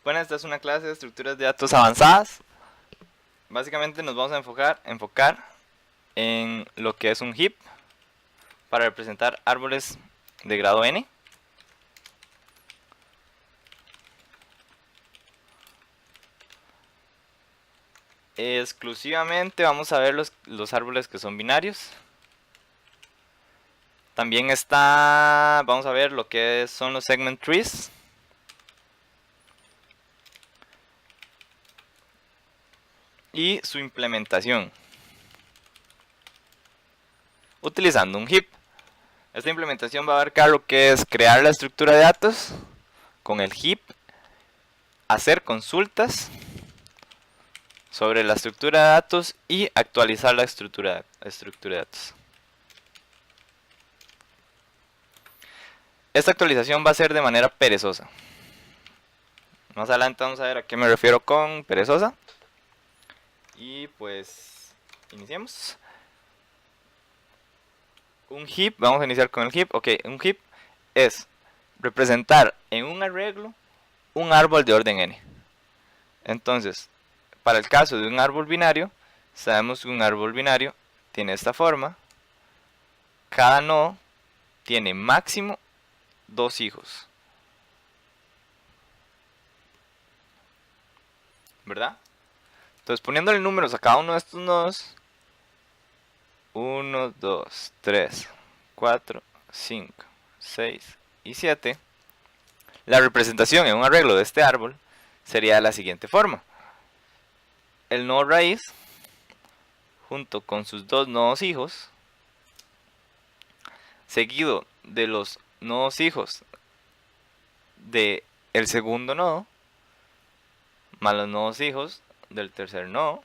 Bueno, esta es una clase de estructuras de datos avanzadas. Básicamente nos vamos a enfocar en lo que es un heap para representar árboles de grado n. Exclusivamente vamos a ver los árboles que son binarios. También vamos a ver lo que son los segment trees. Y su implementación utilizando un heap. Esta implementación va a abarcar lo que es crear la estructura de datos con el heap, hacer consultas sobre la estructura de datos y actualizar la estructura de datos. Esta actualización va a ser de manera perezosa. Más adelante vamos a ver a qué me refiero con perezosa. Y pues iniciemos. Un heap, vamos a iniciar con el heap. Ok, un heap es representar en un arreglo un árbol de orden n. Entonces, para el caso de un árbol binario, sabemos que un árbol binario tiene esta forma. Cada nodo tiene máximo 2 hijos, ¿verdad? Entonces, poniéndole números a cada uno de estos nodos: 1, 2, 3, 4, 5, 6 y 7. La representación en un arreglo de este árbol sería de la siguiente forma: el nodo raíz junto con sus 2 nodos hijos, seguido de los nodos hijos del segundo nodo, más los nodos hijos del tercer nodo.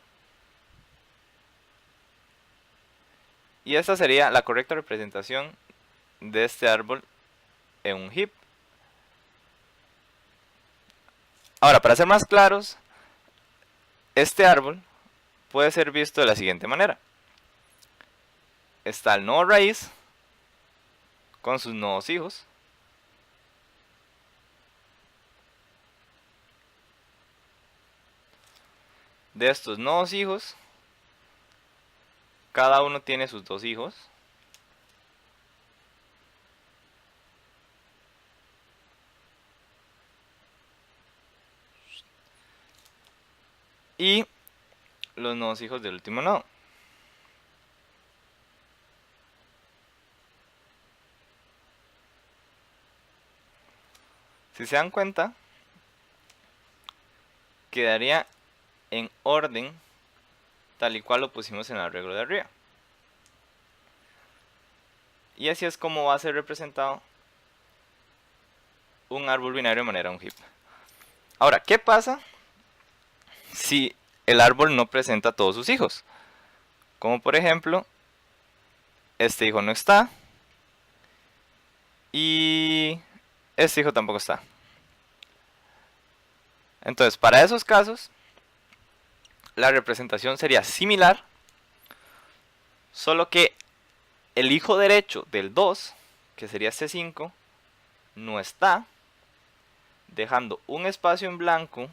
Y esta sería la correcta representación de este árbol en un heap. Ahora, para ser más claros, este árbol puede ser visto de la siguiente manera. Está el nodo raíz con sus nodos hijos. De estos nodos hijos, cada uno tiene sus 2 hijos. Y los nodos hijos del último nodo. Si se dan cuenta, quedaría en orden tal y cual lo pusimos en el arreglo de arriba. Y así es como va a ser representado un árbol binario de manera un heap. Ahora, ¿qué pasa si el árbol no presenta a todos sus hijos? Como por ejemplo, este hijo no está y este hijo tampoco está. Entonces, para esos casos, la representación sería similar, solo que el hijo derecho del 2, que sería este 5, no está, dejando un espacio en blanco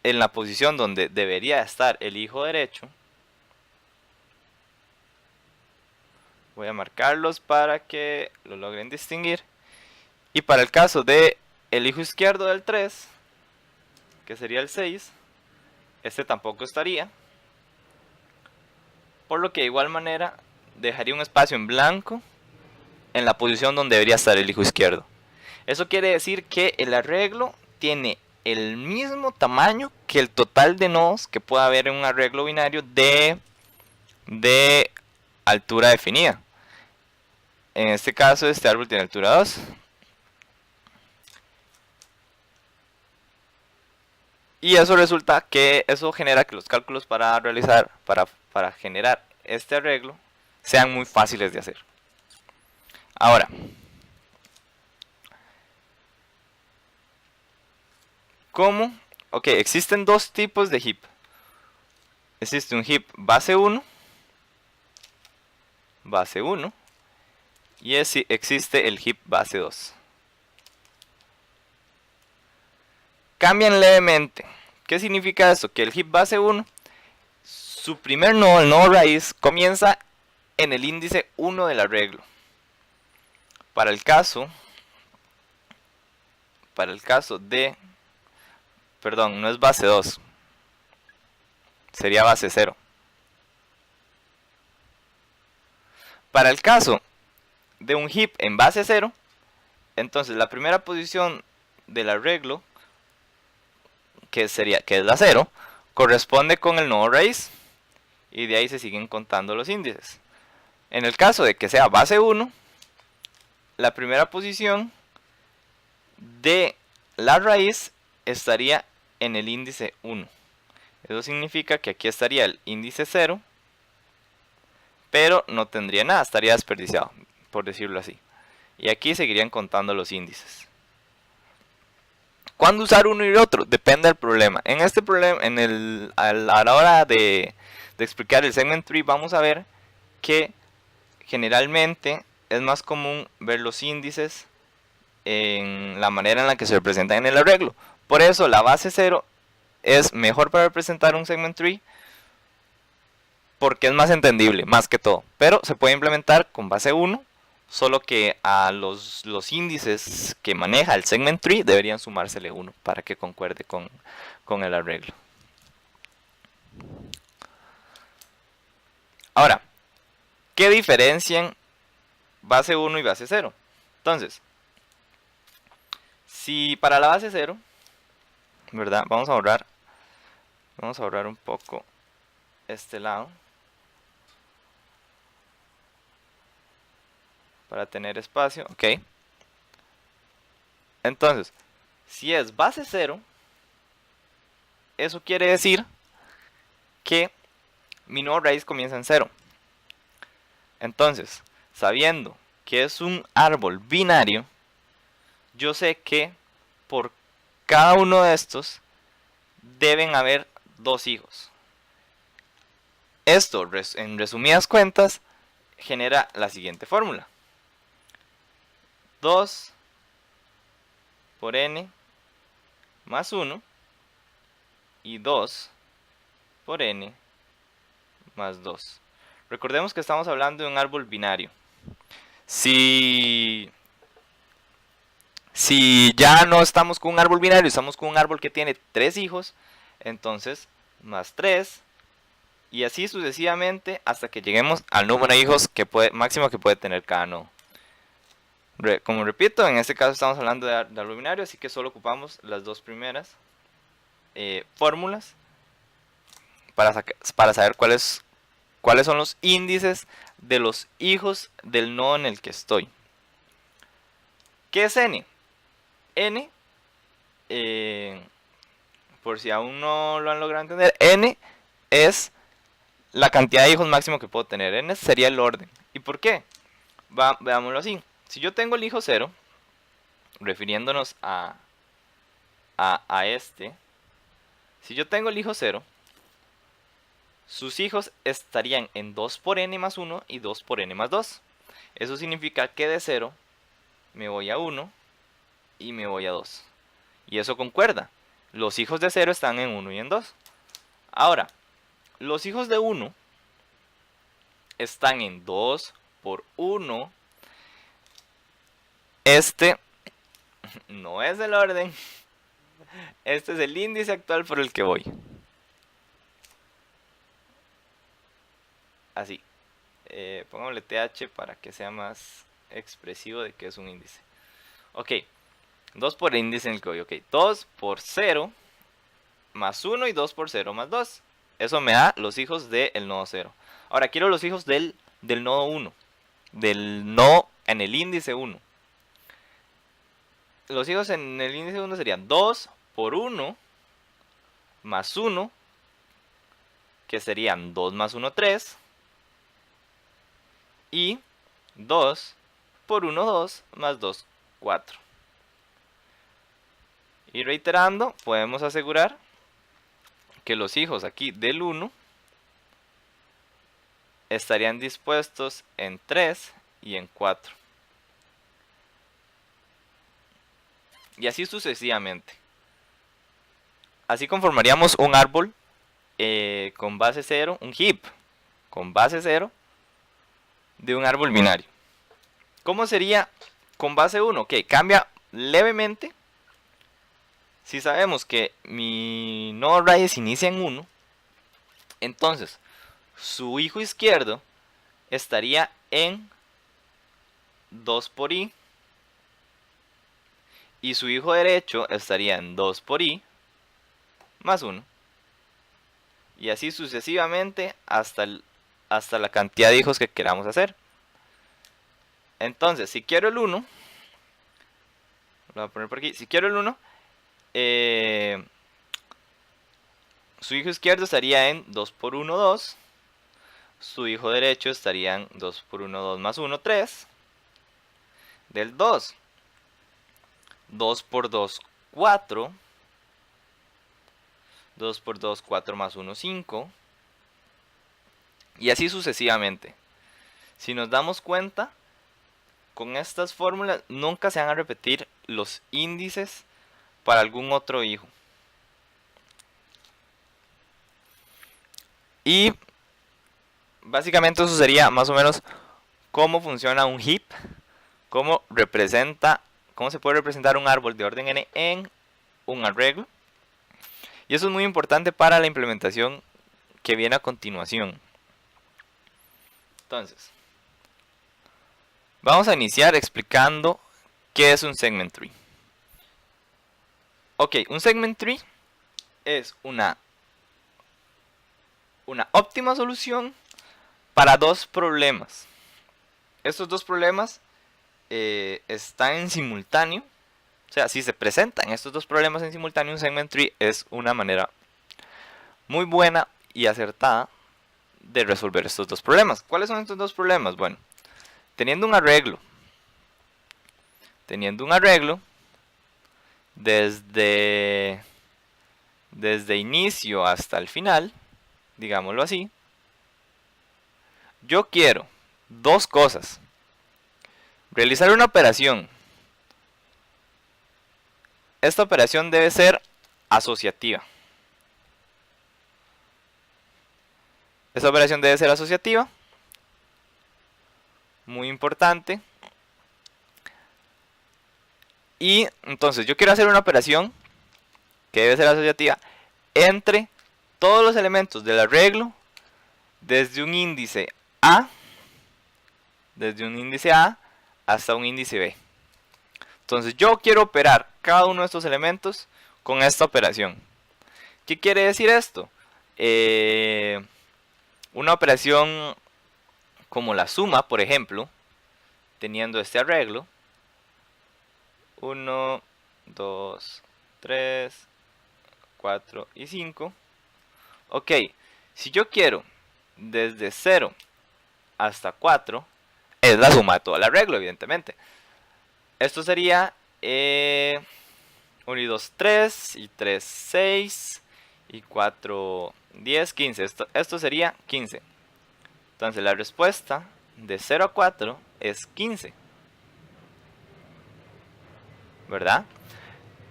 en la posición donde debería estar el hijo derecho. Voy a marcarlos para que lo logren distinguir. Y para el caso de el hijo izquierdo del 3, que sería el 6, este tampoco estaría, por lo que de igual manera dejaría un espacio en blanco en la posición donde debería estar el hijo izquierdo. Eso quiere decir que el arreglo tiene el mismo tamaño que el total de nodos que pueda haber en un arreglo binario de altura definida. En este caso, este árbol tiene altura 2. Y eso resulta que eso genera que los cálculos para realizar, para generar este arreglo, sean muy fáciles de hacer. Ahora, ¿cómo? Ok, existen 2 tipos de heap. Existe un heap base 1, y existe el heap base 2. cambian levemente. ¿Qué significa esto? Que el heap base 1, su primer nodo, el nodo raíz, comienza en el índice 1 del arreglo. Para el caso de, perdón, no es base 2, sería base 0. Para el caso de un heap en base 0, entonces la primera posición del arreglo, que es la 0, corresponde con el nodo raíz, y de ahí se siguen contando los índices. En el caso de que sea base 1, la primera posición de la raíz estaría en el índice 1. Eso significa que aquí estaría el índice 0, pero no tendría nada, estaría desperdiciado, por decirlo así. Y aquí seguirían contando los índices. ¿Cuándo usar uno y el otro? Depende del problema. En este problema, a la hora de explicar el segment tree, vamos a ver que generalmente es más común ver los índices en la manera en la que se representan en el arreglo. Por eso la base 0 es mejor para representar un segment tree, porque es más entendible, más que todo. Pero se puede implementar con base 1, solo que a los índices que maneja el segment tree deberían sumársele 1 para que concuerde con el arreglo. Ahora, ¿qué diferencian base 1 y base 0? Entonces, si para la base 0, ¿verdad? Vamos a ahorrar un poco este lado para tener espacio, ok. Entonces, si es base 0, eso quiere decir que mi nodo raíz comienza en 0. Entonces, sabiendo que es un árbol binario, yo sé que por cada uno de estos deben haber 2 hijos. Esto, en resumidas cuentas, genera la siguiente fórmula: 2 por n más 1 y 2 por n más 2. Recordemos que estamos hablando de un árbol binario. Si ya no estamos con un árbol binario, estamos con un árbol que tiene 3 hijos, entonces más 3, y así sucesivamente hasta que lleguemos al número de hijos máximo que puede tener cada nodo. Como repito, en este caso estamos hablando de árbol binario, así que solo ocupamos las dos primeras fórmulas para saber cuáles son los índices de los hijos del nodo en el que estoy. ¿Qué es n? N, por si aún no lo han logrado entender, n es la cantidad de hijos máximo que puedo tener. N sería el orden. ¿Y por qué? Veámoslo así. Si yo tengo el hijo 0, refiriéndonos a este, si yo tengo el hijo 0, sus hijos estarían en 2 por n más 1 y 2 por n más 2. Eso significa que de 0 me voy a 1 y me voy a 2. Y eso concuerda. Los hijos de 0 están en 1 y en 2. Ahora, los hijos de 1 están en 2 por 1. Este no es el orden. Este es el índice actual por el que voy. Así. Pongámosle TH para que sea más expresivo de que es un índice. Ok. 2 por el índice en el que voy. Ok. 2 por 0 más 1 y 2 por 0 más 2. Eso me da los hijos del nodo 0. Ahora quiero los hijos del nodo 1. Del nodo en el índice 1. Los hijos en el índice 1 serían 2 por 1 más 1, que serían 2 más 1, 3. Y 2 por 1, 2 más 2, 4. Y reiterando, podemos asegurar que los hijos aquí del 1 estarían dispuestos en 3 y en 4. Y así sucesivamente. Así conformaríamos un árbol con base 0, un heap con base 0 de un árbol binario. ¿Cómo sería con base 1? Que cambia levemente. Si sabemos que mi nodo raíz inicia en 1, entonces su hijo izquierdo estaría en 2 por i y su hijo derecho estaría en 2 por i más 1. Y así sucesivamente hasta la cantidad de hijos que queramos hacer. Entonces, si quiero el 1, lo voy a poner por aquí. Si quiero el 1, su hijo izquierdo estaría en 2 por 1, 2. Su hijo derecho estaría en 2 por 1, 2 más 1, 3. Del 2. 2 por 2, 4. 2 por 2, 4 más 1, 5. Y así sucesivamente. Si nos damos cuenta, con estas fórmulas nunca se van a repetir los índices para algún otro hijo. Y básicamente eso sería más o menos cómo funciona un heap, cómo se puede representar un árbol de orden n en un arreglo. Y eso es muy importante para la implementación que viene a continuación. Entonces, vamos a iniciar explicando qué es un segment tree. Ok, un segment tree es una óptima solución para dos problemas. Estos dos problemas están en simultáneo. O sea, si se presentan estos dos problemas en simultáneo, un segment tree es una manera muy buena y acertada de resolver estos dos problemas. ¿Cuáles son estos dos problemas? Bueno, teniendo un arreglo desde inicio hasta el final, digámoslo así, yo quiero dos cosas: realizar una operación. Esta operación debe ser asociativa. Muy importante. Y entonces yo quiero hacer una operación que debe ser asociativa entre todos los elementos del arreglo desde un índice A hasta un índice B. Entonces yo quiero operar cada uno de estos elementos con esta operación. ¿Qué quiere decir esto? Una operación como la suma, por ejemplo, teniendo este arreglo: 1, 2, 3, 4 y 5. Ok, si yo quiero desde 0 hasta 4, es la suma de todo el arreglo, evidentemente. Esto sería 1 y 2, 3, y 3, 6, y 4, 10, 15. Esto sería 15. Entonces la respuesta de 0 a 4 es 15. ¿Verdad?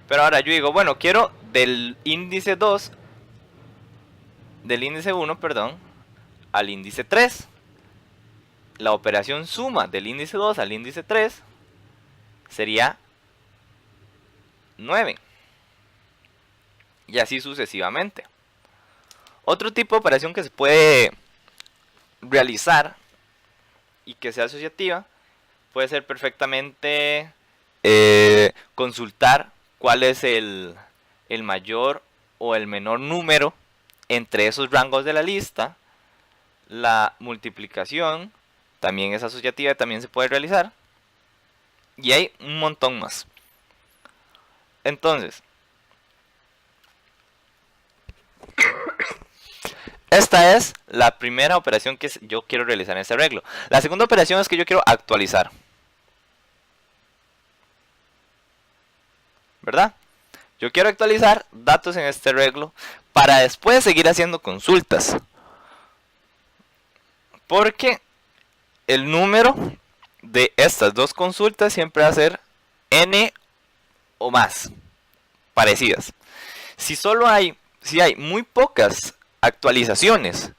Pero ahora yo digo, bueno, quiero del índice 1, perdón, al índice 3. La operación suma del índice 2 al índice 3 sería 9. Y así sucesivamente. Otro tipo de operación que se puede realizar y que sea asociativa puede ser perfectamente consultar cuál es el mayor o el menor número entre esos rangos de la lista. La multiplicación también es asociativa, también se puede realizar. Y hay un montón más. Entonces, esta es la primera operación que yo quiero realizar en este arreglo. La segunda operación es que yo quiero actualizar. ¿Verdad? Yo quiero actualizar datos en este arreglo para después seguir haciendo consultas. Porque el número de estas dos consultas siempre va a ser n o más parecidas. Si hay muy pocas actualizaciones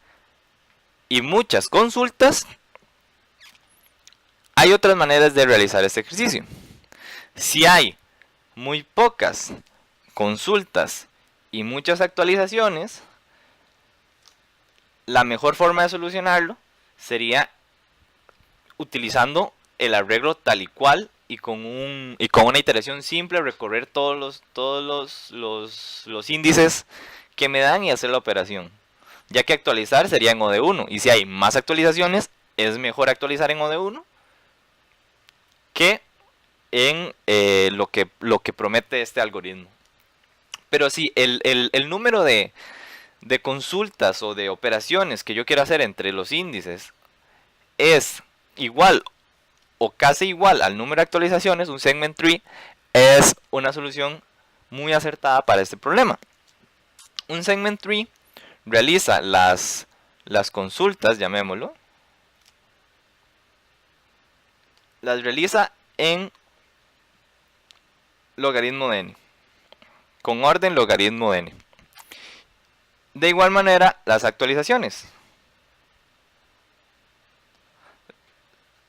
y muchas consultas, hay otras maneras de realizar este ejercicio. Si hay muy pocas consultas y muchas actualizaciones, la mejor forma de solucionarlo sería utilizando el arreglo tal y cual y con una iteración simple recorrer todos los índices que me dan y hacer la operación. Ya que actualizar sería en O de 1. Y si hay más actualizaciones, es mejor actualizar en O de 1 que en lo que promete este algoritmo. Pero si el número de consultas o de operaciones que yo quiero hacer entre los índices es igual o casi igual al número de actualizaciones, un segment tree es una solución muy acertada para este problema. Un segment tree realiza las consultas, llamémoslo, las realiza en logaritmo de n, con orden logaritmo de n. De igual manera, las actualizaciones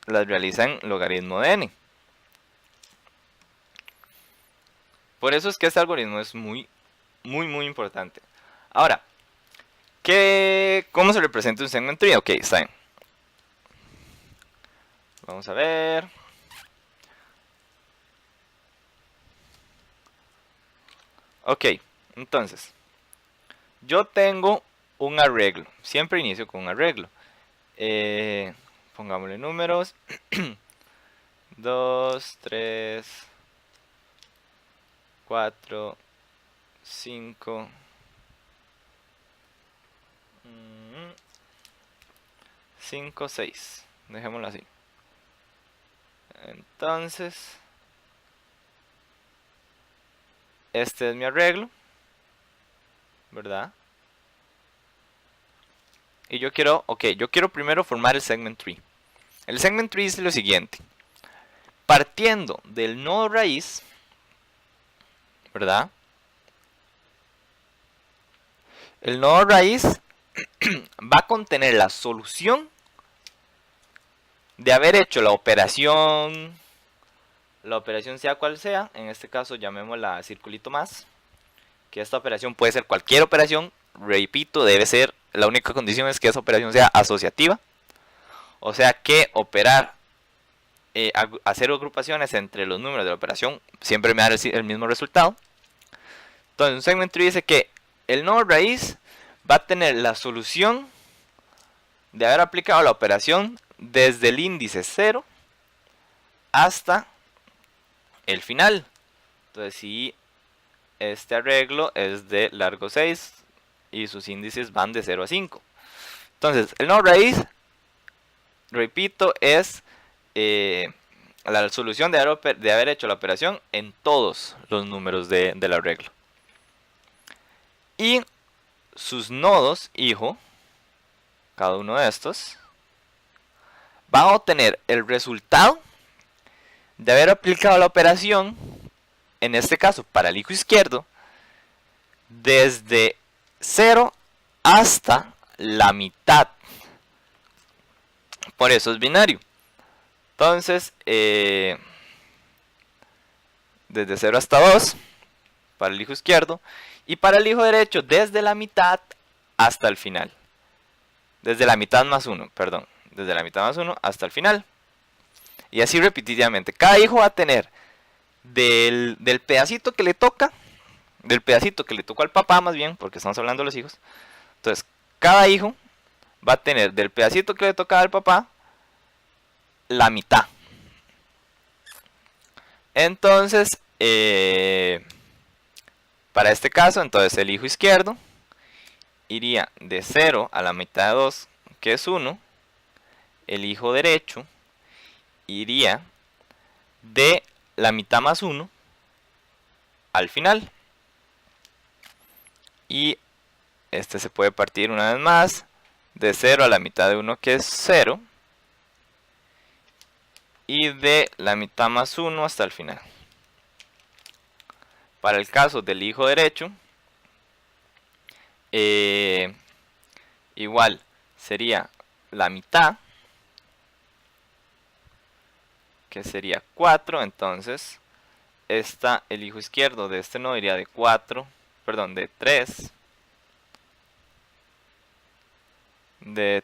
las realiza en logaritmo de n. Por eso es que este algoritmo es muy importante. Ahora, ¿cómo se representa un segment tree? Ok, está bien. Vamos a ver. Ok, entonces, yo tengo un arreglo. Siempre inicio con un arreglo. Pongámosle números. 2, 3, 4, 5, 5, 6. Dejémoslo así. Entonces, este es mi arreglo, ¿verdad? Y yo quiero primero formar el segment tree. El segment tree es lo siguiente. Partiendo del nodo raíz, ¿verdad? El nodo raíz va a contener la solución de haber hecho la operación sea cual sea. En este caso llamémosla circulito más, que esta operación puede ser cualquier operación. Repito, debe ser, la única condición es que esa operación sea asociativa, o sea que operar, hacer agrupaciones entre los números de la operación siempre me da el mismo resultado. Entonces un segment tree dice que el nodo raíz va a tener la solución de haber aplicado la operación desde el índice 0 hasta el final. Entonces si este arreglo es de largo 6 y sus índices van de 0 a 5. Entonces el nodo raíz, repito, es la solución de haber hecho la operación en todos los números del arreglo. Y sus nodos hijo, cada uno de estos, va a obtener el resultado de haber aplicado la operación, en este caso para el hijo izquierdo, desde 0 hasta la mitad. Por eso es binario. Entonces, desde 0 hasta 2 para el hijo izquierdo, y para el hijo derecho desde la mitad hasta el final. Desde la mitad más 1, perdón. Desde la mitad más 1 hasta el final. Y así repetitivamente. Cada hijo va a tener del pedacito que le toca, del pedacito que le tocó al papá más bien, porque estamos hablando de los hijos. Entonces, cada hijo va a tener del pedacito que le tocaba al papá, la mitad. Entonces, para este caso, entonces el hijo izquierdo iría de 0 a la mitad de 2, que es 1. El hijo derecho iría de la mitad más 1 al final. Y este se puede partir una vez más de 0 a la mitad de 1, que es 0. Y de la mitad más 1 hasta el final. Para el caso del hijo derecho, igual sería la mitad, que sería 4. Entonces el hijo izquierdo de este nodo iría de 4, perdón, de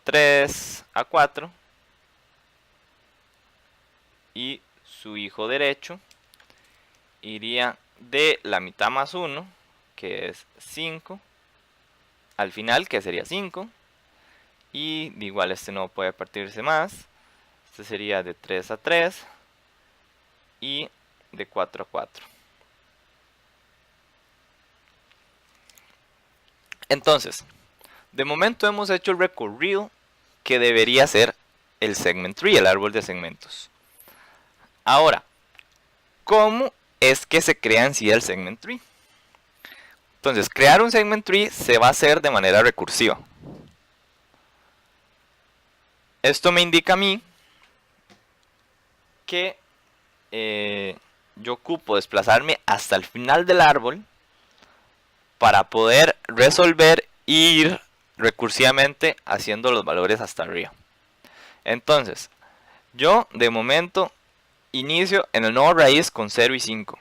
3 a 4, y su hijo derecho iría de la mitad más 1, que es 5, al final, que sería 5, y igual este no puede partirse más. Este sería de 3 a 3 y de 4 a 4. Entonces, de momento hemos hecho el recorrido que debería ser el segment tree, el árbol de segmentos. Ahora, ¿cómo es que se crea en sí el segment tree? Entonces, crear un segment tree se va a hacer de manera recursiva. Esto me indica a mí que yo ocupo desplazarme hasta el final del árbol para poder resolver e ir recursivamente haciendo los valores hasta arriba. Entonces, yo de momento inicio en el nodo raíz con 0 y 5.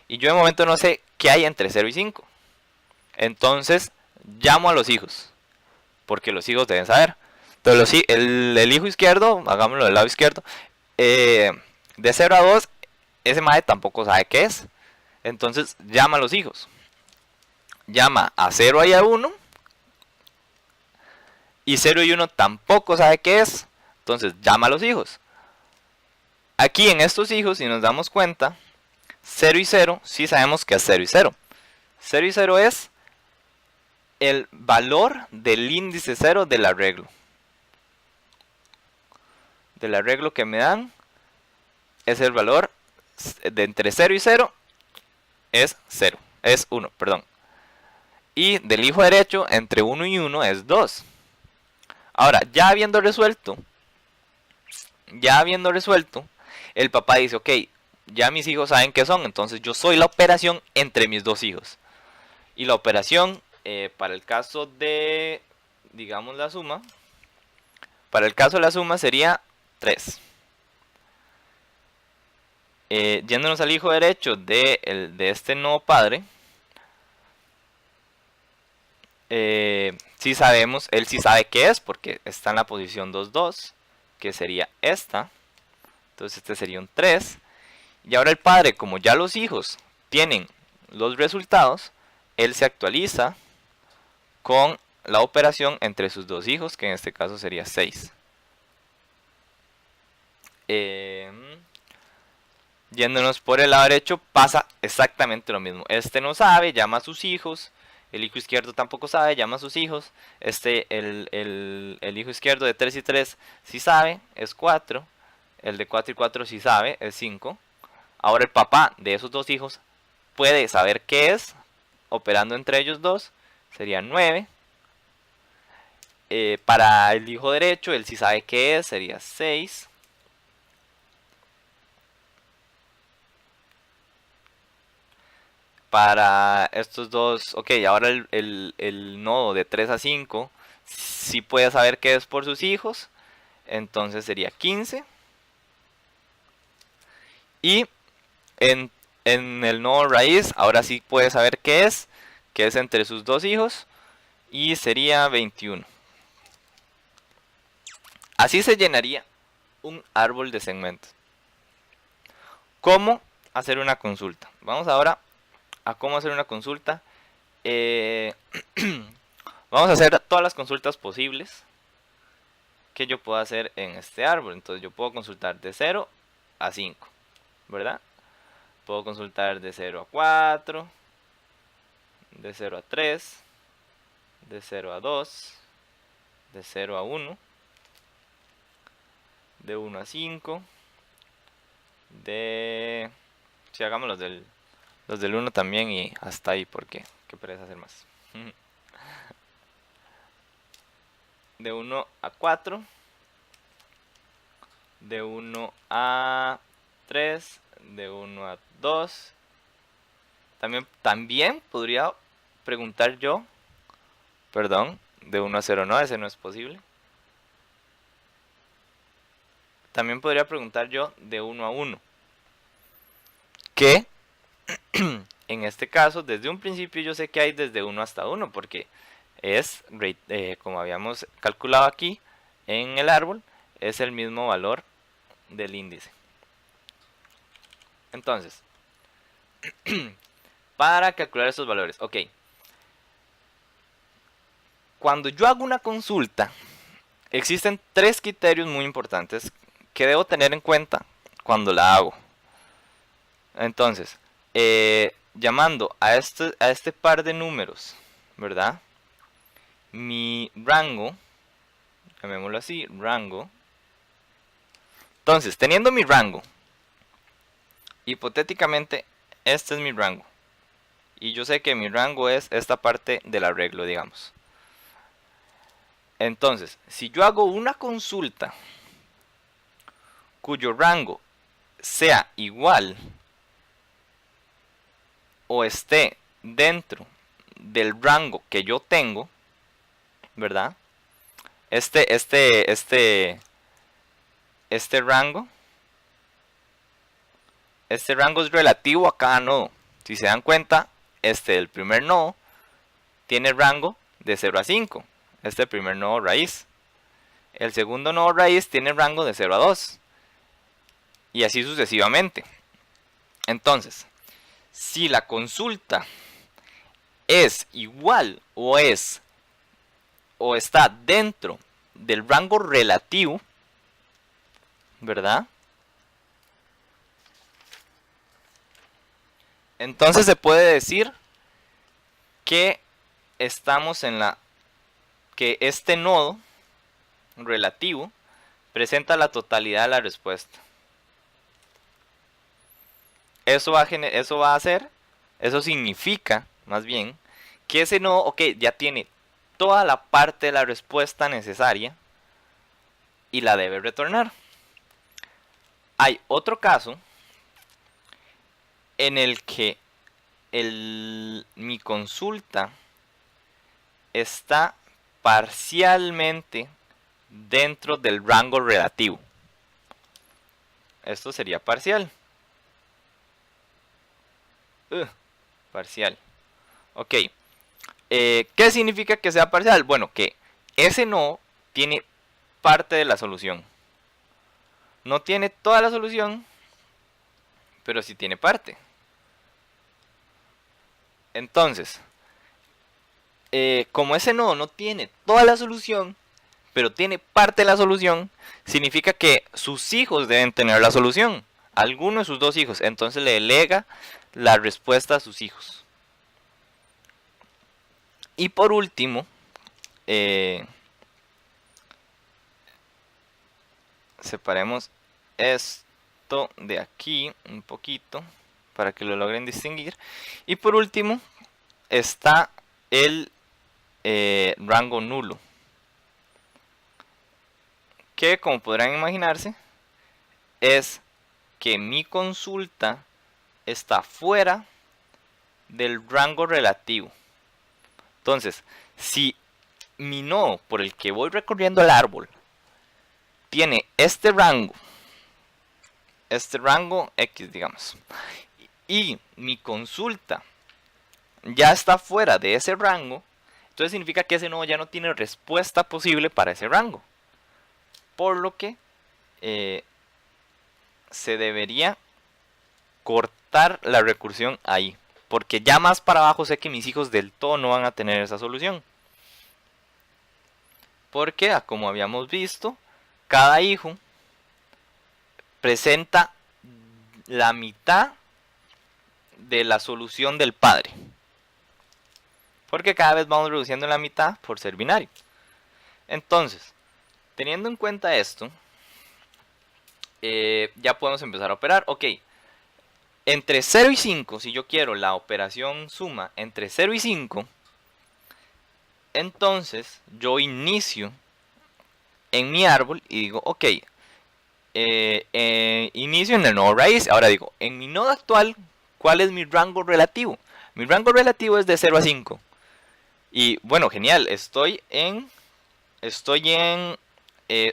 Y yo de momento no sé qué hay entre 0 y 5. Entonces, llamo a los hijos, porque los hijos deben saber. Entonces, el hijo izquierdo, hagámoslo del lado izquierdo, de 0 a 2, ese mae tampoco sabe qué es. Entonces, llama a los hijos. Llama a 0 y a 1. Y 0 y 1 tampoco sabe qué es. Entonces, llama a los hijos. Aquí en estos hijos, si nos damos cuenta, 0 y 0, sí sabemos que es 0 y 0. 0 y 0 es el valor del índice 0 del arreglo. Del arreglo que me dan es el valor de entre 0 y 0 es 0, es 1, perdón. Y del hijo derecho entre 1 y 1 es 2. Ahora, ya habiendo resuelto, el papá dice, ok, ya mis hijos saben qué son, entonces yo soy la operación entre mis dos hijos. Y la operación, para el caso de, digamos, la suma, para el caso de la suma sería 3. Yéndonos al hijo derecho de este nodo padre, si sabemos, él sí sabe qué es, porque está en la posición 2, 2, que sería esta. Entonces este sería un 3. Y ahora el padre, como ya los hijos tienen los resultados, él se actualiza con la operación entre sus dos hijos, que en este caso sería 6. Yéndonos por el lado derecho, pasa exactamente lo mismo. Este no sabe, llama a sus hijos. El hijo izquierdo tampoco sabe, llama a sus hijos. El hijo izquierdo de 3 y 3 sí sabe, es 4. El de 4 y 4 sí sabe, es 5. Ahora el papá de esos dos hijos puede saber qué es, operando entre ellos dos, sería 9. Para el hijo derecho, él sí sabe qué es, sería 6. Para estos dos, ok, ahora el nodo de 3 a 5 sí puede saber qué es por sus hijos, entonces sería 15. Y en el nodo raíz, ahora sí puede saber qué es, que es entre sus dos hijos, y sería 21. Así se llenaría un árbol de segmentos. ¿Cómo hacer una consulta? Vamos ahora a cómo hacer una consulta. Vamos a hacer todas las consultas posibles que yo pueda hacer en este árbol. Entonces yo puedo consultar de 0 a 5, ¿verdad? Puedo consultar de 0 a 4, de 0 a 3, de 0 a 2, de 0 a 1, de 1 a 5, de... Si hagamos los del 1 también y hasta ahí, porque qué pereza hacer más. De 1 a 4, de 1 a 3, de 1 a 2. También podría preguntar yo Perdón, de 1 a 0 no, ese no es posible. También podría preguntar yo de 1 a 1. Que en este caso, desde un principio yo sé que hay desde 1 hasta 1, porque es, como habíamos calculado aquí en el árbol, es el mismo valor del índice. Entonces, para calcular estos valores, ok. Cuando yo hago una consulta, existen 3 criterios muy importantes que debo tener en cuenta cuando la hago. Entonces, llamando a este par de números, ¿verdad? Mi rango, llamémoslo así, rango. Entonces, teniendo mi rango, hipotéticamente, este es mi rango. Y yo sé que mi rango es esta parte del arreglo, digamos. Entonces, si yo hago una consulta cuyo rango sea igual o esté dentro del rango que yo tengo, ¿verdad? Este rango es relativo a cada nodo. Si se dan cuenta, el primer nodo tiene rango de 0 a 5. Este primer nodo raíz. El segundo nodo raíz tiene rango de 0 a 2. Y así sucesivamente. Entonces, si la consulta es igual o está dentro del rango relativo, ¿verdad? Entonces se puede decir que estamos que este nodo relativo presenta la totalidad de la respuesta. Eso significa, más bien, que ese nodo, ok, ya tiene toda la parte de la respuesta necesaria y la debe retornar. Hay otro caso en el que mi consulta está parcialmente dentro del rango relativo. Esto sería parcial. Parcial. Ok. ¿Qué significa que sea parcial? Bueno, que ese no tiene parte de la solución. No tiene toda la solución, pero sí tiene parte. Entonces, como ese nodo no tiene toda la solución, pero tiene parte de la solución, significa que sus hijos deben tener la solución. Alguno de sus dos hijos. Entonces le delega la respuesta a sus hijos. Y por último, separemos esto de aquí un poquito para que lo logren distinguir. Y por último está el rango nulo, que como podrán imaginarse es que mi consulta está fuera del rango relativo. Entonces, si mi nodo por el que voy recorriendo el árbol tiene este rango X, digamos, y mi consulta ya está fuera de ese rango, entonces significa que ese nodo ya no tiene respuesta posible para ese rango. Por lo que se debería cortar la recursión ahí. Porque ya más para abajo sé que mis hijos del todo no van a tener esa solución. Porque, como habíamos visto, cada hijo presenta la mitad de la solución del padre. Porque cada vez vamos reduciendo la mitad por ser binario. Entonces, teniendo en cuenta esto, ya podemos empezar a operar. Ok, entre 0 y 5, si yo quiero la operación suma entre 0 y 5, entonces yo inicio en mi árbol y digo, ok, inicio en el nodo raíz. Ahora digo, en mi nodo actual, ¿cuál es mi rango relativo? Mi rango relativo es de 0 a 5. Y bueno, genial, estoy en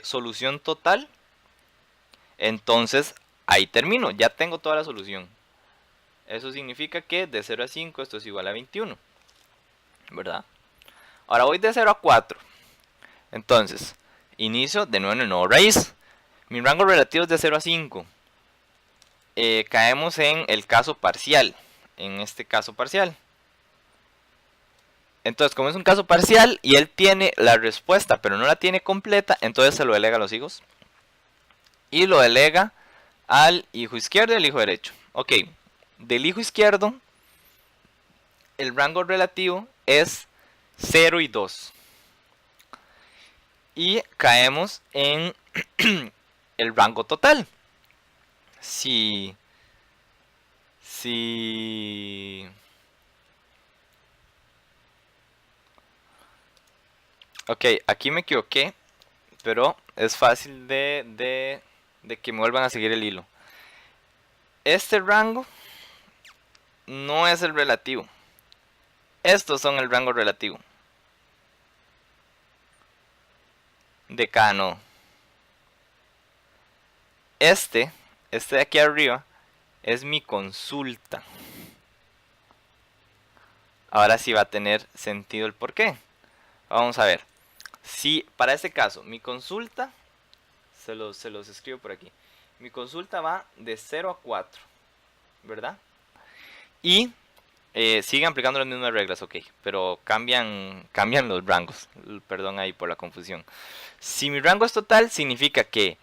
solución total. Entonces ahí termino, ya tengo toda la solución. Eso significa que de 0 a 5 esto es igual a 21, ¿verdad? Ahora voy de 0 a 4. Entonces, inicio de nuevo en el nuevo raíz. Mi rango relativo es de 0 a 5. Caemos en el caso parcial. En este caso parcial. Entonces, como es un caso parcial y él tiene la respuesta, pero no la tiene completa, entonces se lo delega a los hijos. Y lo delega al hijo izquierdo y al hijo derecho. Ok, del hijo izquierdo, el rango relativo es 0 y 2. Y caemos en el rango total. Si ok, aquí me equivoqué, pero es fácil de que me vuelvan a seguir el hilo. Este rango no es el relativo. Estos son el rango relativo de cada nodo. Este de aquí arriba es mi consulta. Ahora sí va a tener sentido el porqué. Vamos a ver. Si para este caso mi consulta, se los escribo por aquí. Mi consulta va de 0 a 4, ¿verdad? Y siguen aplicando las mismas reglas, ok, pero cambian los rangos. Perdón ahí por la confusión. Si mi rango es total, significa que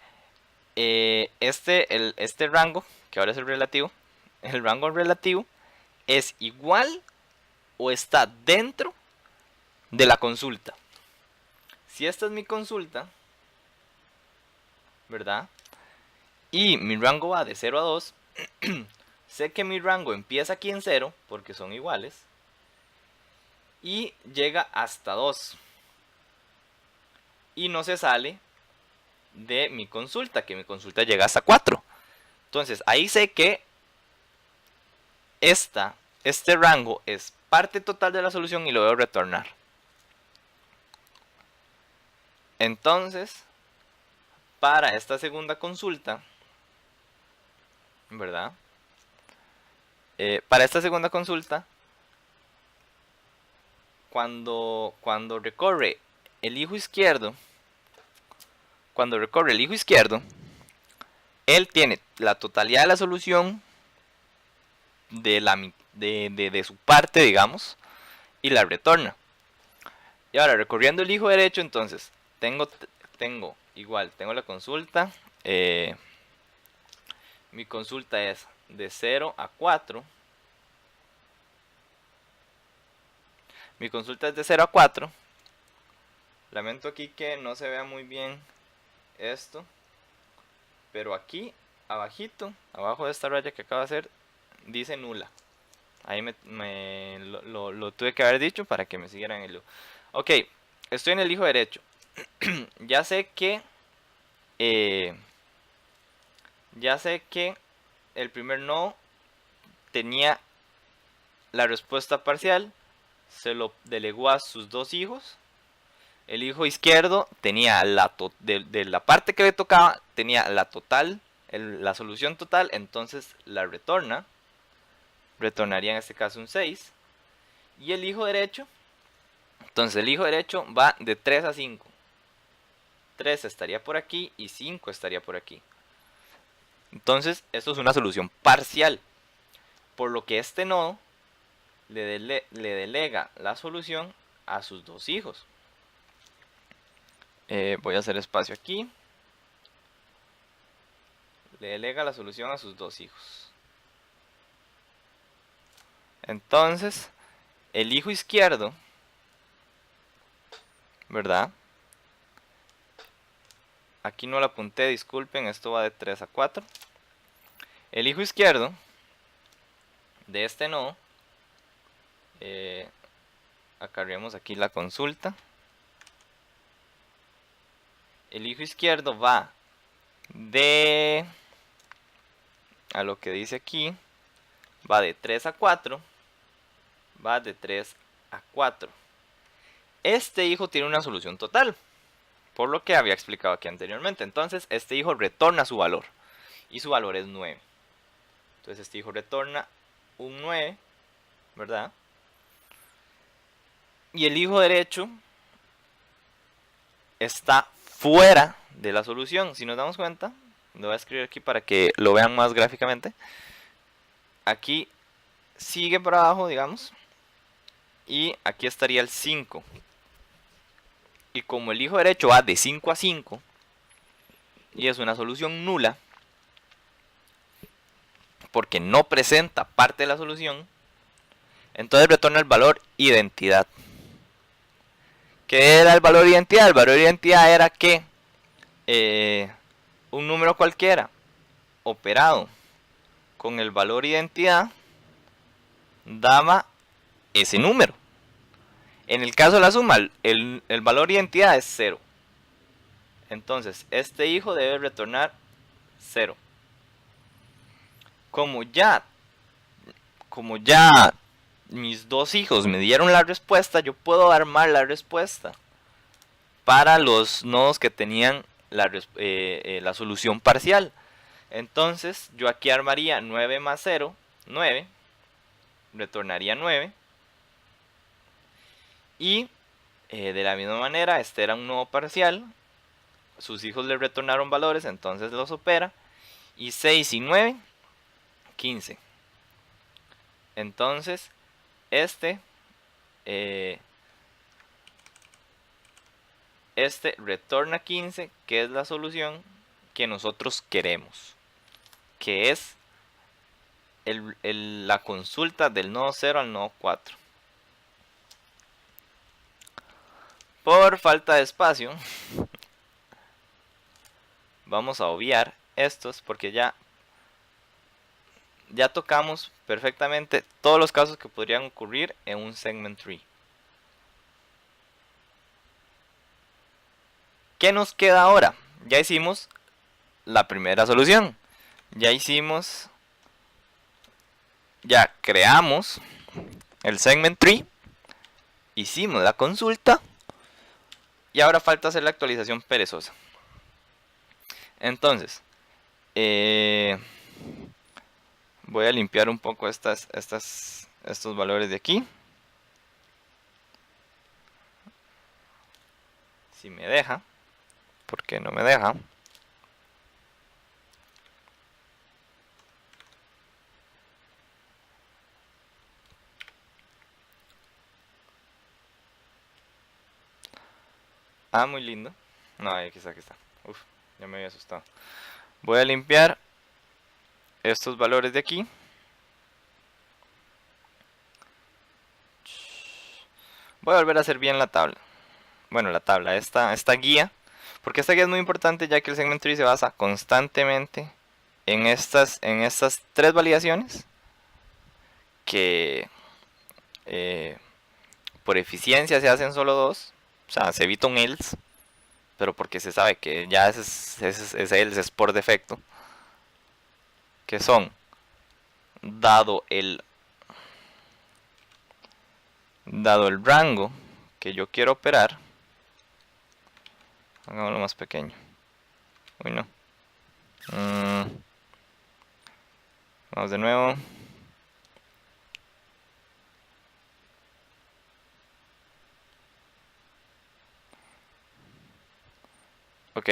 este rango, que ahora es el rango relativo es igual o está dentro de la consulta. Si esta es mi consulta, ¿verdad? Y mi rango va de 0 a 2, sé que mi rango empieza aquí en 0, porque son iguales, y llega hasta 2. Y no se sale de mi consulta, que mi consulta llega hasta 4. Entonces, ahí sé que este rango es parte total de la solución y lo debo retornar. Entonces, para esta segunda consulta, ¿verdad? Para esta segunda consulta, cuando recorre el hijo izquierdo, él tiene la totalidad de la solución de su parte, digamos, y la retorna. Y ahora, recorriendo el hijo derecho, entonces, tengo la consulta. Mi consulta es de 0 a 4. Mi consulta es de 0 a 4. Lamento aquí que no se vea muy bien esto. Pero aquí, abajito, abajo de esta raya que acabo de hacer, dice nula. Ahí lo tuve que haber dicho para que me siguieran el hilo. Ok, estoy en el hijo derecho. Ya sé que el primer nodo tenía la respuesta parcial, se lo delegó a sus dos hijos. El hijo izquierdo tenía de la parte que le tocaba, tenía la total, la solución total, entonces la retornaría en este caso un 6. Y el hijo derecho, entonces el hijo derecho va de 3 a 5. 3 estaría por aquí y 5 estaría por aquí. Entonces esto es una solución parcial, por lo que este nodo le delega la solución a sus dos hijos. Voy a hacer espacio aquí. Le delega la solución a sus dos hijos. Entonces, el hijo izquierdo, ¿verdad? Aquí no lo apunté, disculpen, esto va de 3 a 4. El hijo izquierdo de este nodo, acarreamos aquí la consulta. El hijo izquierdo va de, a lo que dice aquí, va de 3 a 4, va de 3 a 4. Este hijo tiene una solución total, por lo que había explicado aquí anteriormente. Entonces este hijo retorna su valor, y su valor es 9. Entonces este hijo retorna un 9, ¿verdad? Y el hijo derecho está fuera de la solución. Si nos damos cuenta, lo voy a escribir aquí para que lo vean más gráficamente. Aquí sigue para abajo, digamos, y aquí estaría el 5. Y como el hijo derecho va de 5 a 5 y es una solución nula, porque no presenta parte de la solución, entonces retorna el valor identidad. ¿Qué era el valor identidad? El valor identidad era que un número cualquiera operado con el valor identidad daba ese número. En el caso de la suma, el valor identidad es 0. Entonces, este hijo debe retornar 0. Como ya mis dos hijos me dieron la respuesta, yo puedo armar la respuesta para los nodos que tenían la solución parcial. Entonces, yo aquí armaría 9 más 0, 9. Retornaría 9. Y de la misma manera, este era un nodo parcial. Sus hijos le retornaron valores, entonces los opera. Y 6 y 9, 15. Entonces, este retorna 15, que es la solución que nosotros queremos. Que es la consulta del nodo 0 al nodo 4. Por falta de espacio, vamos a obviar estos porque ya tocamos perfectamente todos los casos que podrían ocurrir en un segment tree. ¿Qué nos queda ahora? Ya hicimos la primera solución. Ya creamos el segment tree. Hicimos la consulta. Y ahora falta hacer la actualización perezosa. Entonces, voy a limpiar un poco estos valores de aquí. Si me deja. ¿Por qué no me deja? Ah, muy lindo. No, aquí está. Uf, ya me había asustado. Voy a limpiar estos valores de aquí. Voy a volver a hacer bien la tabla. Bueno, la tabla, esta guía. Porque esta guía es muy importante ya que el segment tree se basa constantemente en estas 3 validaciones. Que por eficiencia se hacen solo 2. O sea, se evita un else. Pero porque se sabe que ya ese else es por defecto. Que son, dado el rango que yo quiero operar, hagámoslo más pequeño. Uy, no. Vamos de nuevo. Ok.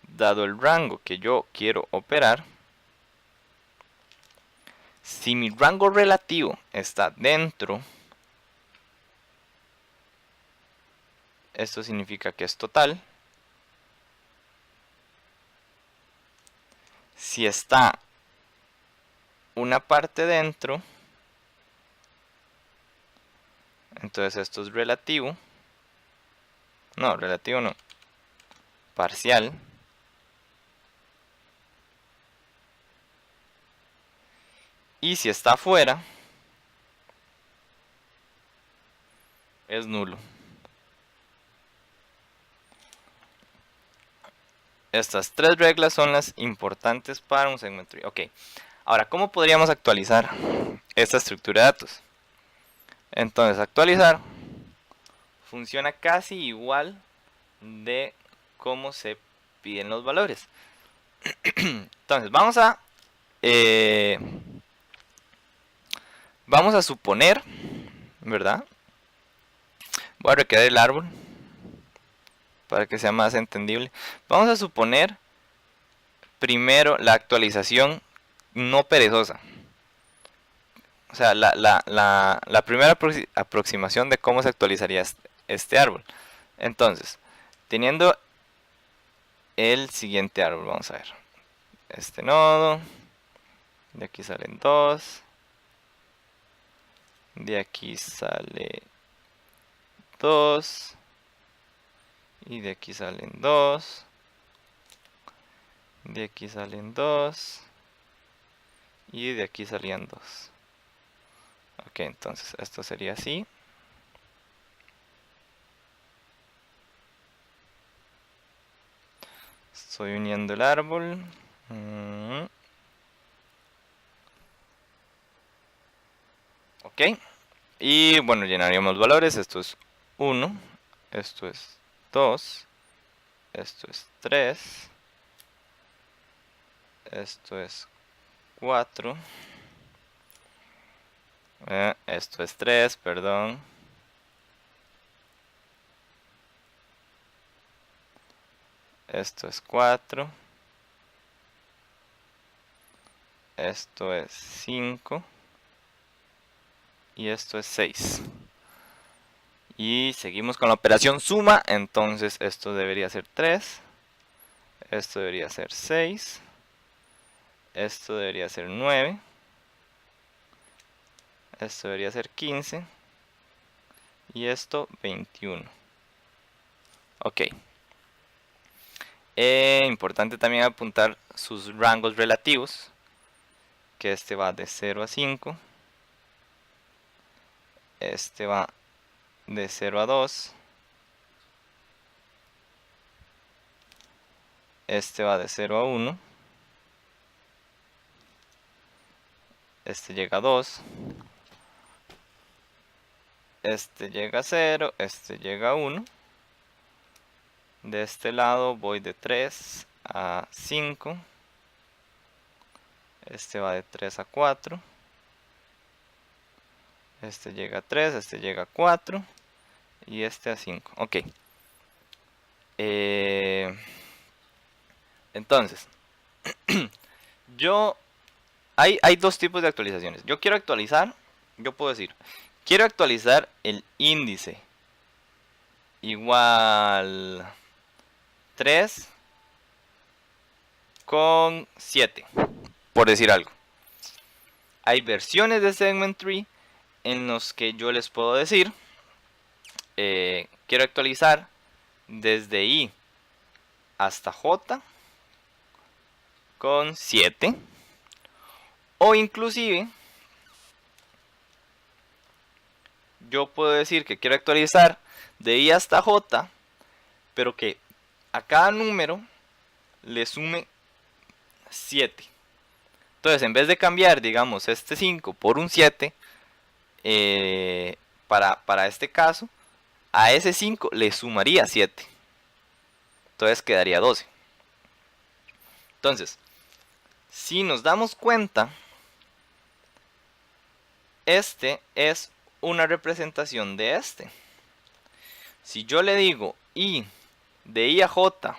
Dado el rango que yo quiero operar, si mi rango relativo está dentro, esto significa que es total. Si está una parte dentro, entonces esto es relativo. No, relativo no. Parcial. Y si está afuera, es nulo. Estas 3 reglas son las importantes para un segment tree. Ok, ahora, ¿cómo podríamos actualizar esta estructura de datos? Entonces, actualizar funciona casi igual de cómo se piden los valores. Entonces vamos a suponer, ¿verdad? Voy a recrear el árbol para que sea más entendible. Vamos a suponer primero la actualización no perezosa. O sea, la primera aproximación de cómo se actualizaría este árbol. Entonces, teniendo el siguiente árbol, vamos a ver. Este nodo, de aquí salen 2, de aquí sale 2, y de aquí salen 2, de aquí salen 2, y de aquí salían 2. Ok, entonces esto sería así. Estoy uniendo el árbol. Ok. Y bueno, llenaríamos valores. Esto es 1. Esto es 2. Esto es 3. Esto es 4. Esto es 3, perdón. Esto es 4. Esto es 5. Y esto es 6. Y seguimos con la operación suma. Entonces esto debería ser 3. Esto debería ser 6. Esto debería ser 9. Esto debería ser 15. Y esto 21. Ok. Importante también apuntar sus rangos relativos. Que este va de 0 a 5. Este va de 0 a 2. Este va de 0 a 1. Este llega a 2. Este llega a 0. Este llega a 1. De este lado voy de 3 a 5. Este va de 3 a 4. Este llega a 3, este llega a 4. Y este a 5. Ok. Entonces, hay dos tipos de actualizaciones. Yo quiero actualizar, yo puedo decir, quiero actualizar el índice igual 3 con 7, por decir algo. Hay versiones de Segment Tree en los que yo les puedo decir, quiero actualizar desde I hasta J con 7, o inclusive yo puedo decir que quiero actualizar de I hasta J, pero que a cada número le sume 7. Entonces, en vez de cambiar, digamos, este 5 por un 7, para este caso, a ese 5 le sumaría 7. Entonces quedaría 12. Entonces, si nos damos cuenta, este es una representación de este. Si yo le digo I de I a J,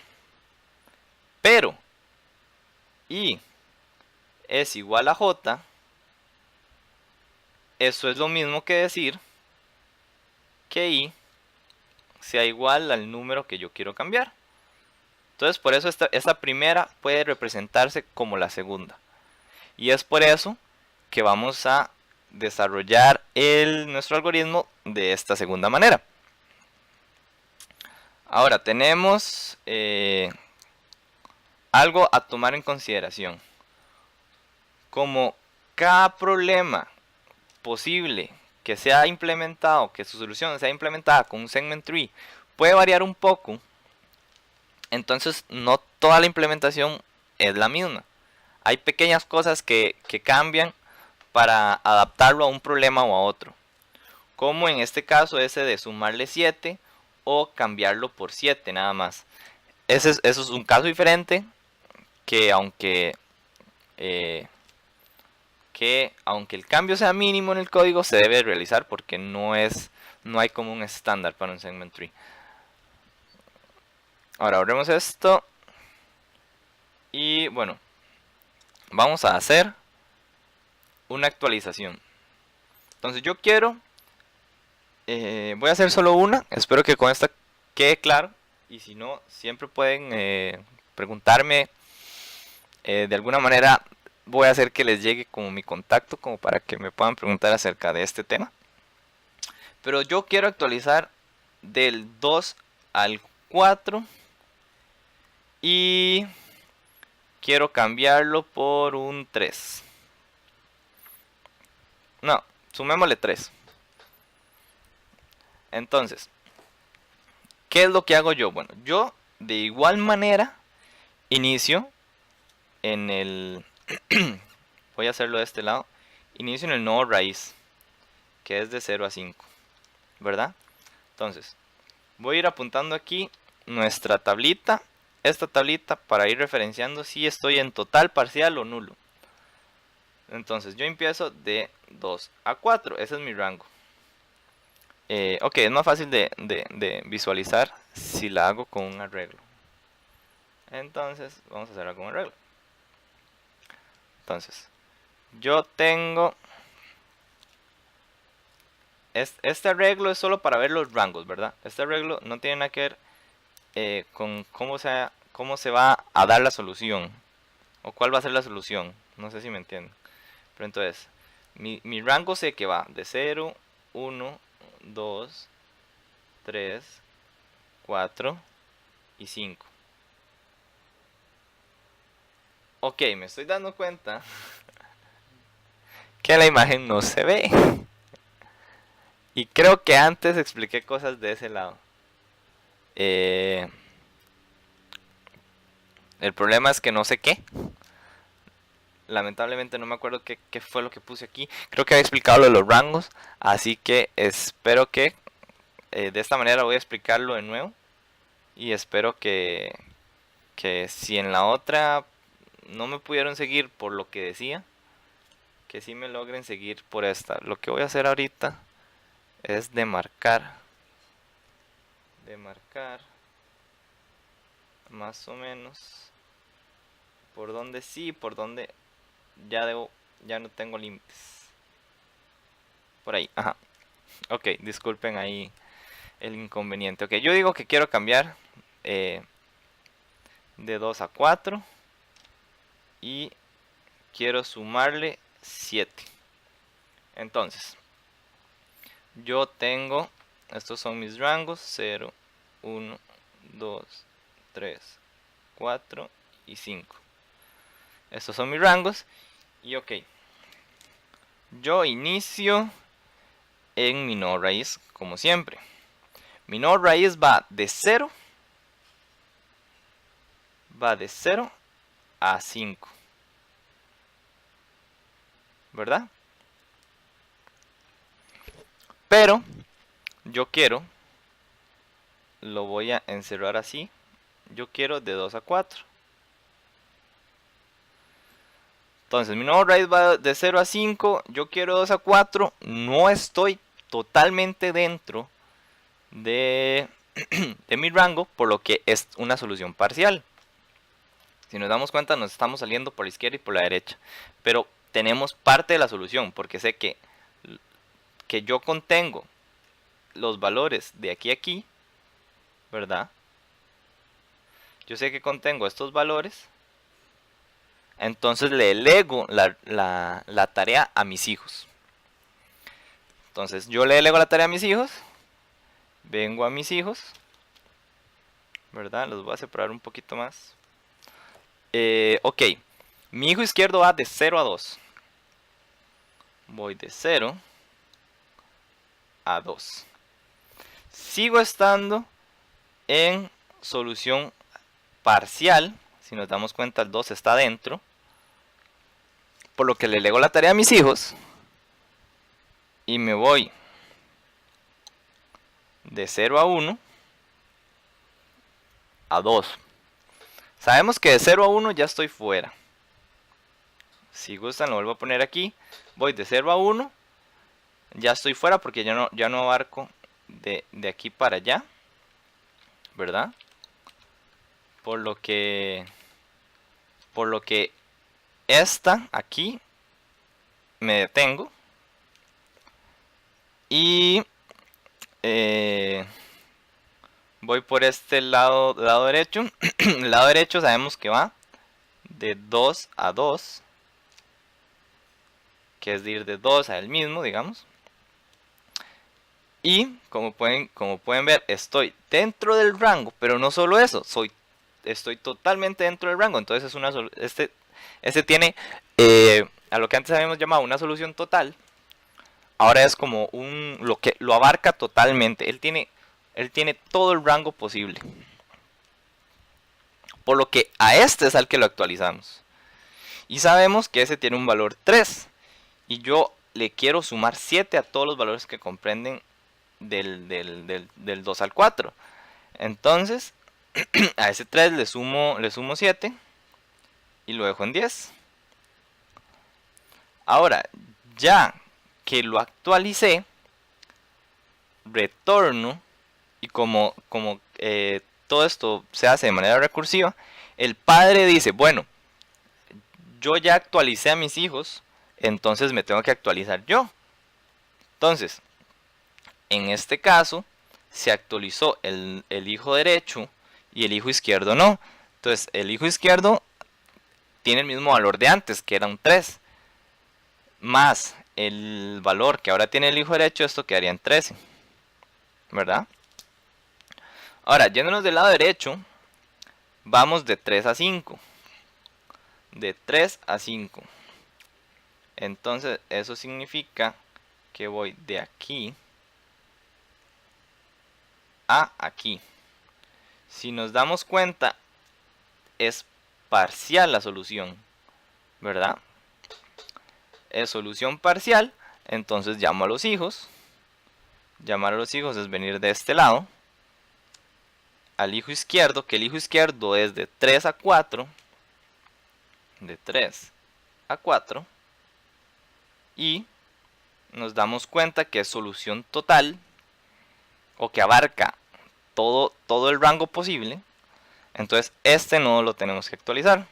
pero I es igual a J, eso es lo mismo que decir que I sea igual al número que yo quiero cambiar. Entonces por eso esta primera puede representarse como la segunda. Y es por eso que vamos a desarrollar nuestro algoritmo de esta segunda manera. Ahora tenemos algo a tomar en consideración. Como cada problema posible que sea implementado, que su solución sea implementada con un segment tree, puede variar un poco, entonces no toda la implementación es la misma. Hay pequeñas cosas que cambian para adaptarlo a un problema o a otro. como en este caso ese de sumarle 7 o cambiarlo por 7 nada más. Eso es un caso diferente que aunque el cambio sea mínimo en el código, se debe realizar porque no hay como un estándar para un segment tree. Ahora abrimos esto y bueno, vamos a hacer una actualización. Entonces yo quiero, voy a hacer solo una, espero que con esta quede claro, y si no, siempre pueden preguntarme. De alguna manera voy a hacer que les llegue como mi contacto, como para que me puedan preguntar acerca de este tema. Pero yo quiero actualizar del 2 al 4 y quiero cambiarlo por un 3. No, sumémosle 3. Entonces, ¿qué es lo que hago yo? Bueno, yo de igual manera inicio en el... voy a hacerlo de este lado. Inicio en el nodo raíz, que es de 0 a 5, ¿verdad? Entonces, voy a ir apuntando aquí nuestra tablita, esta tablita, para ir referenciando si estoy en total, parcial o nulo. Entonces, yo empiezo de 2 a 4, ese es mi rango. Ok, es más fácil de visualizar si la hago con un arreglo. Entonces, vamos a hacerla con un arreglo. Entonces, yo tengo... Este arreglo es solo para ver los rangos, ¿verdad? Este arreglo no tiene nada que ver con cómo se va a dar la solución. O cuál va a ser la solución. No sé si me entienden. Pero entonces, mi rango sé que va de 0, 1, 2, 3, 4 y 5. Ok, me estoy dando cuenta que la imagen no se ve. Y creo que antes expliqué cosas de ese lado. El problema es que no sé qué. Lamentablemente no me acuerdo qué fue lo que puse aquí. Creo que había explicado lo de los rangos. Así que espero que de esta manera voy a explicarlo de nuevo. Y espero que si en la otra no me pudieron seguir por lo que decía, que sí me logren seguir por esta. Lo que voy a hacer ahorita es demarcar más o menos por donde sí, por donde ya no tengo límites. Por ahí, ajá. Ok, disculpen ahí el inconveniente. Ok, yo digo que quiero cambiar de 2 a 4 y quiero sumarle 7. Entonces, yo tengo, estos son mis rangos, 0, 1, 2, 3, 4 y 5. Estos son mis rangos. Y ok, yo inicio en mi nodo raíz como siempre. Mi nodo raíz va de 0 a 5, ¿verdad? Pero yo quiero, lo voy a encerrar así, yo quiero de 2 a 4. Entonces mi nodo raíz va de 0 a 5, yo quiero 2 a 4, no estoy totalmente dentro de mi rango, por lo que es una solución parcial. Si nos damos cuenta, nos estamos saliendo por la izquierda y por la derecha, pero tenemos parte de la solución, porque sé que yo contengo los valores de aquí a aquí, ¿verdad? Yo sé que contengo estos valores, entonces le delego la tarea a mis hijos. Entonces yo le delego la tarea a mis hijos, vengo a mis hijos, ¿verdad? Los voy a separar un poquito más. Ok, mi hijo izquierdo va de 0 a 2. Voy de 0 a 2. Sigo estando en solución parcial. Si nos damos cuenta, el 2 está dentro. Por lo que le lego la tarea a mis hijos. Y me voy de 0 a 1 a 2. Sabemos que de 0 a 1 ya estoy fuera. Si gustan lo vuelvo a poner aquí. Voy de 0 a 1. Ya estoy fuera porque ya no abarco de aquí para allá, ¿verdad? Por lo que esta aquí me detengo. Y voy por este lado derecho. El lado derecho sabemos que va de 2 a 2. Que es de ir de 2 a el mismo, digamos. Y como pueden ver, estoy dentro del rango, pero no solo eso, estoy totalmente dentro del rango. Entonces este tiene a lo que antes habíamos llamado una solución total. Ahora es como lo que lo abarca totalmente. Él tiene todo el rango posible. Por lo que a este es al que lo actualizamos. Y sabemos que ese tiene un valor 3. Y yo le quiero sumar 7 a todos los valores que comprenden del 2 al 4. Entonces, a ese 3 le sumo 7 y lo dejo en 10. Ahora, ya que lo actualicé, retorno y como todo esto se hace de manera recursiva, el padre dice, bueno, yo ya actualicé a mis hijos, entonces me tengo que actualizar yo. Entonces, en este caso, se actualizó el hijo derecho y el hijo izquierdo no. Entonces, el hijo izquierdo tiene el mismo valor de antes, que era un 3. Más el valor que ahora tiene el hijo derecho, esto quedaría en 13. ¿Verdad? Ahora, yéndonos del lado derecho, vamos de 3 a 5. De 3 a 5. Entonces, eso significa que voy de aquí a aquí. Si nos damos cuenta, es parcial la solución, ¿verdad? Es solución parcial, entonces llamo a los hijos. Llamar a los hijos es venir de este lado. Al hijo izquierdo, que el hijo izquierdo es de 3 a 4. De 3 a 4. Y nos damos cuenta que es solución total, o que abarca todo el rango posible. Entonces este nodo lo tenemos que actualizar.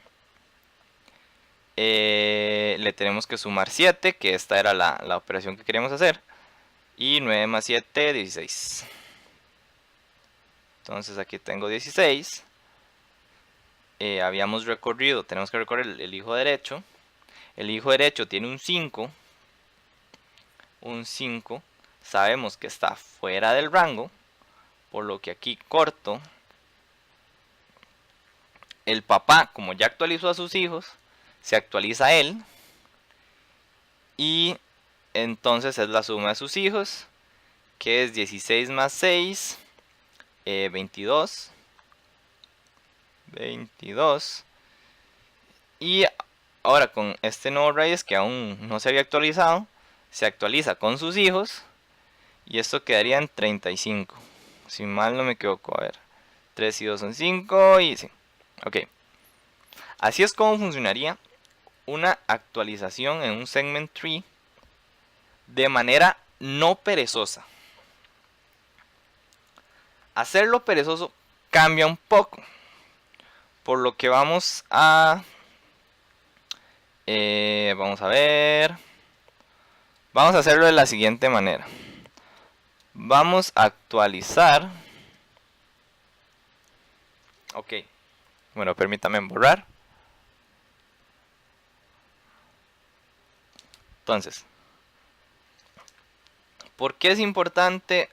Le tenemos que sumar 7, que esta era la operación que queríamos hacer. Y 9 más 7, 16. Entonces aquí tengo 16. Habíamos recorrido, tenemos que recorrer el hijo derecho. El hijo derecho tiene un 5. Un 5. Sabemos que está fuera del rango, por lo que aquí corto. El papá, como ya actualizó a sus hijos, se actualiza a él. Y entonces es la suma de sus hijos, que es 16 más 6, 22. 22. Y ahora con este nuevo raíz que aún no se había actualizado, se actualiza con sus hijos. Y esto quedaría en 35. Si mal no me equivoco, a ver. 3 y 2 son 5 y sí. Ok. Así es como funcionaría una actualización en un segment tree de manera no perezosa. Hacerlo perezoso cambia un poco. Por lo que vamos a ver. Vamos a hacerlo de la siguiente manera. Vamos a actualizar. Ok. Bueno, permítame borrar. Entonces, ¿por qué es importante?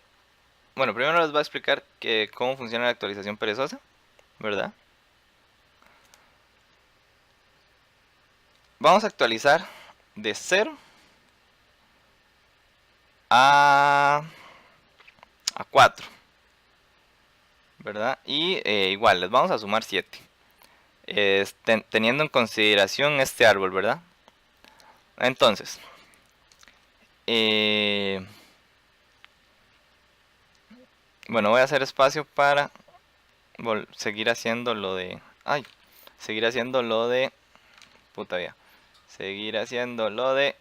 Bueno, primero les voy a explicar cómo funciona la actualización perezosa, ¿verdad? Vamos a actualizar de 0 a 4, ¿verdad? Y igual, les vamos a sumar 7. Teniendo en consideración este árbol, ¿verdad? Entonces, Bueno, voy a hacer espacio para seguir haciendo lo de... seguir haciendo lo de... Puta vida. Seguir haciendo lo de...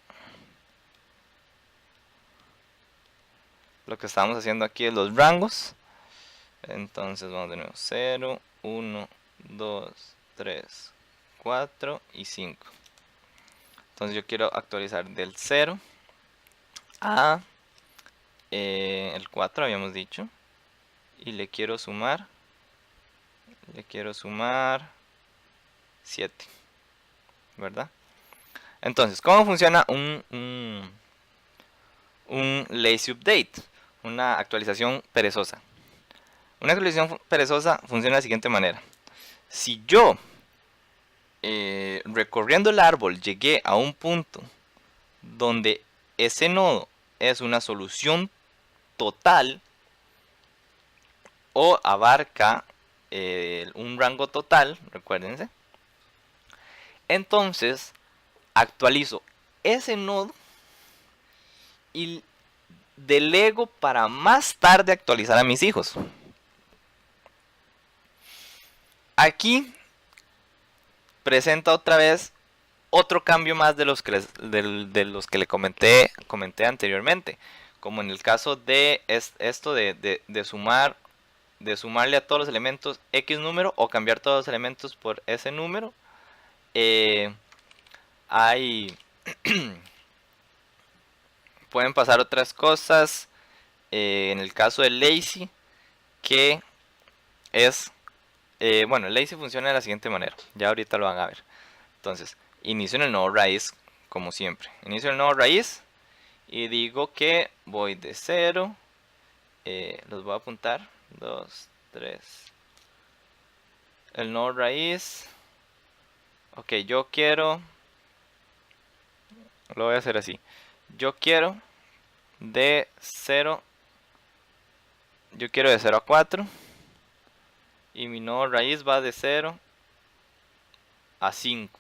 Lo que estamos haciendo aquí es los rangos. Entonces vamos de nuevo. 0, 1, 2, 3, 4 y 5. Entonces yo quiero actualizar del 0 a el 4 habíamos dicho. Y le quiero sumar 7. ¿Verdad? Entonces, ¿cómo funciona un lazy update? Una actualización perezosa. Una actualización perezosa funciona de la siguiente manera. Si yo, recorriendo el árbol, llegué a un punto donde ese nodo es una solución total o abarca un rango total, recuérdense, entonces actualizo ese nodo y delego para más tarde actualizar a mis hijos. Aquí presenta otra vez otro cambio más de los que le comenté anteriormente, como en el caso de esto de sumarle a todos los elementos X número o cambiar todos los elementos por ese número. Pueden pasar otras cosas, en el caso del lazy, que es bueno, el lazy funciona de la siguiente manera, ya ahorita lo van a ver. Entonces, inicio en el nodo raíz, como siempre. Inicio el nodo raíz y digo que voy de 0, los voy a apuntar, 2, 3. El nodo raíz, ok, yo quiero, lo voy a hacer así. Yo quiero de 0, yo quiero de 0 a 4. Y mi nodo raíz va de 0 a 5.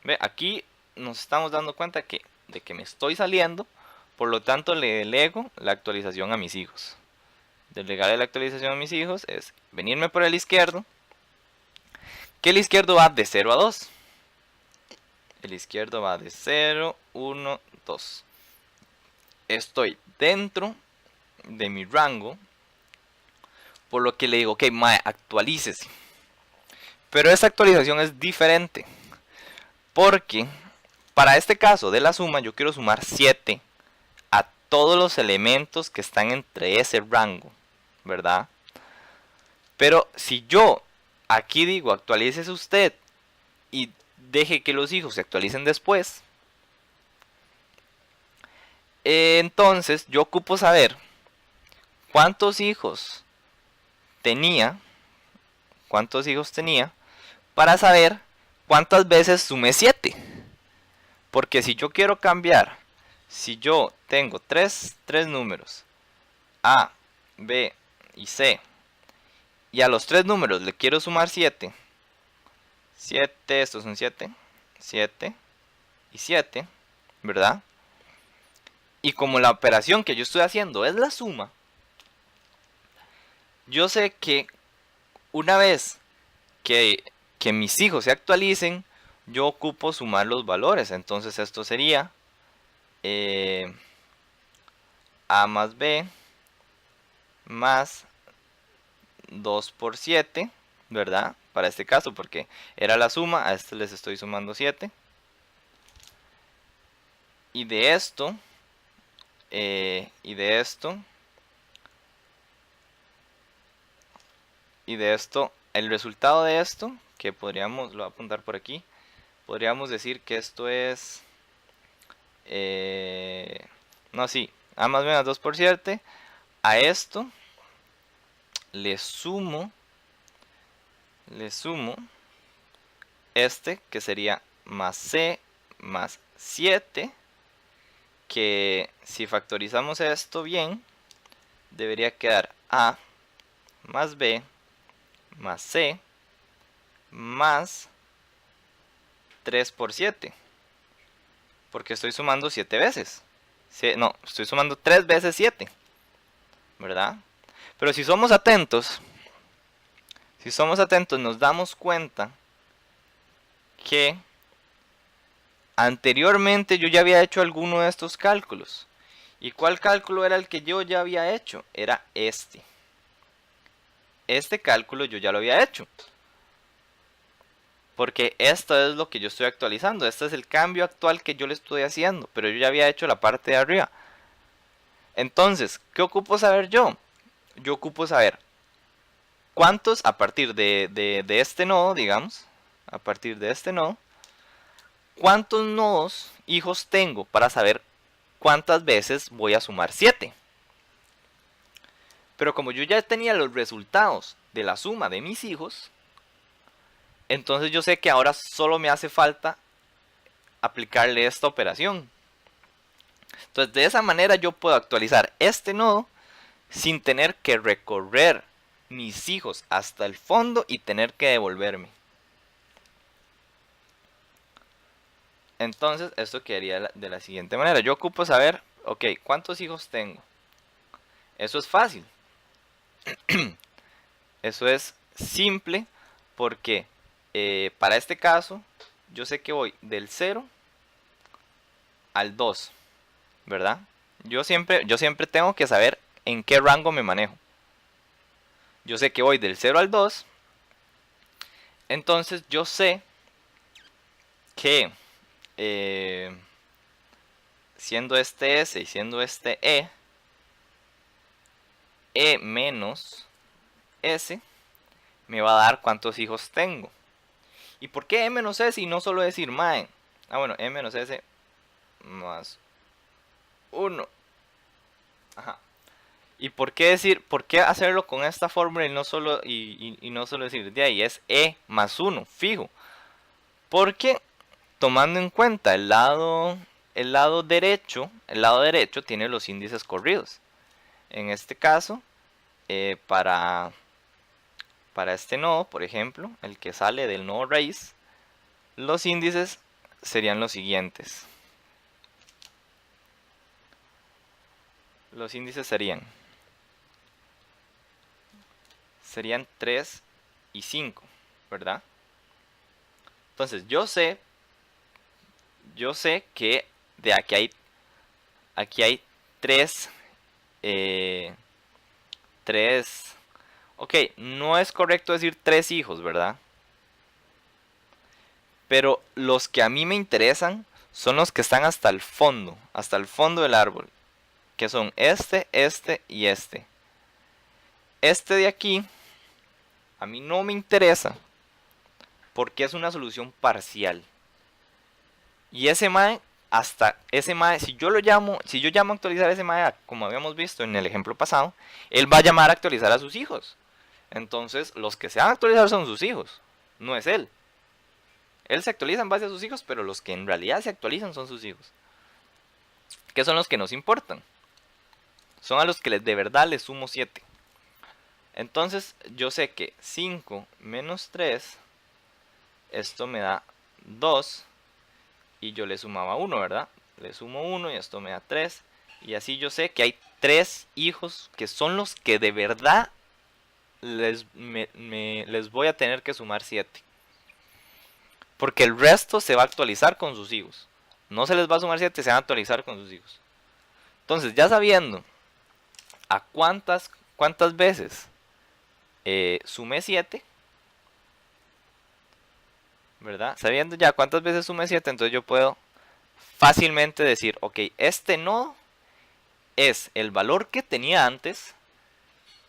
¿Ve? Aquí nos estamos dando cuenta de que me estoy saliendo. Por lo tanto le delego la actualización a mis hijos. Delegarle la actualización a mis hijos es venirme por el izquierdo. Que el izquierdo va de 0 a 2. El izquierdo va de 0, 1, 2. Estoy dentro de mi rango. Por lo que le digo, ok, mae, actualícese. Pero esta actualización es diferente. Porque para este caso de la suma, yo quiero sumar 7 a todos los elementos que están entre ese rango, ¿verdad? Pero si yo aquí digo, actualícese usted y deje que los hijos se actualicen después, entonces yo ocupo saber cuántos hijos tenía para saber cuántas veces sumé 7. Porque si yo quiero cambiar, si yo tengo tres números, A, B y C, y a los 3 números le quiero sumar 7, estos son 7, 7 y 7, ¿verdad? Y como la operación que yo estoy haciendo es la suma, yo sé que una vez que mis hijos se actualicen, yo ocupo sumar los valores. Entonces esto sería A más B más 2 por 7, ¿verdad? Para este caso, porque era la suma, a este les estoy sumando 7. Y de esto, el resultado de esto, que podríamos, lo voy a apuntar por aquí, podríamos decir que esto es, no, sí, A más B más 2 por 7, a esto le sumo este, que sería más C más 7, que si factorizamos esto bien, debería quedar A más B más C más 3 por 7. Porque estoy sumando 7 veces. No, estoy sumando 3 veces 7. ¿Verdad? Pero si somos atentos nos damos cuenta que anteriormente yo ya había hecho alguno de estos cálculos. ¿Y cuál cálculo era el que yo ya había hecho? Era este. Este cálculo yo ya lo había hecho. Porque esto es lo que yo estoy actualizando. Este es el cambio actual que yo le estoy haciendo. Pero yo ya había hecho la parte de arriba. Entonces, ¿qué ocupo saber yo? Yo ocupo saber cuántos a partir de este nodo, digamos. A partir de este nodo. ¿Cuántos nodos hijos tengo para saber cuántas veces voy a sumar 7? Pero como yo ya tenía los resultados de la suma de mis hijos, entonces yo sé que ahora solo me hace falta aplicarle esta operación. Entonces de esa manera yo puedo actualizar este nodo sin tener que recorrer mis hijos hasta el fondo y tener que devolverme. Entonces esto quedaría de la siguiente manera. Yo ocupo saber, ok, ¿cuántos hijos tengo? Eso es fácil. Eso es simple porque para este caso yo sé que voy del 0 al 2, ¿verdad? Yo siempre tengo que saber en qué rango me manejo. Yo sé que voy del 0 al 2, entonces yo sé que siendo este S y siendo este E menos S me va a dar cuántos hijos tengo. ¿Y por qué E menos S y no solo decir mae? Ah, bueno, E menos S más 1. Ajá. ¿Y por qué hacerlo con esta fórmula y no solo, no solo decir de ahí? Es E más 1, fijo. Porque tomando en cuenta el lado derecho tiene los índices corridos. En este caso, para este nodo, por ejemplo, el que sale del nodo raíz, los índices serían los siguientes. Los índices serían 3 y 5, ¿verdad? Entonces yo sé que de aquí hay 3, ok, no es correcto decir 3 hijos, ¿verdad? Pero los que a mí me interesan son los que están hasta el fondo del árbol, que son este y este. Este de aquí a mí no me interesa porque es una solución parcial. Y ese mae, si yo llamo a actualizar ese mae, como habíamos visto en el ejemplo pasado, él va a llamar a actualizar a sus hijos. Entonces, los que se van a actualizar son sus hijos, no es él. Él se actualiza en base a sus hijos, pero los que en realidad se actualizan son sus hijos. ¿Qué son los que nos importan? Son a los que de verdad les sumo 7. Entonces, yo sé que 5 menos 3, esto me da 2. Y yo le sumaba 1, ¿verdad? Le sumo 1 y esto me da 3. Y así yo sé que hay 3 hijos que son los que de verdad les voy a tener que sumar 7. Porque el resto se va a actualizar con sus hijos. No se les va a sumar 7, se van a actualizar con sus hijos. Entonces, ya sabiendo a cuántas veces sumé 7, ¿verdad? Sabiendo ya cuántas veces sumé 7, entonces yo puedo fácilmente decir, ok, este nodo es el valor que tenía antes,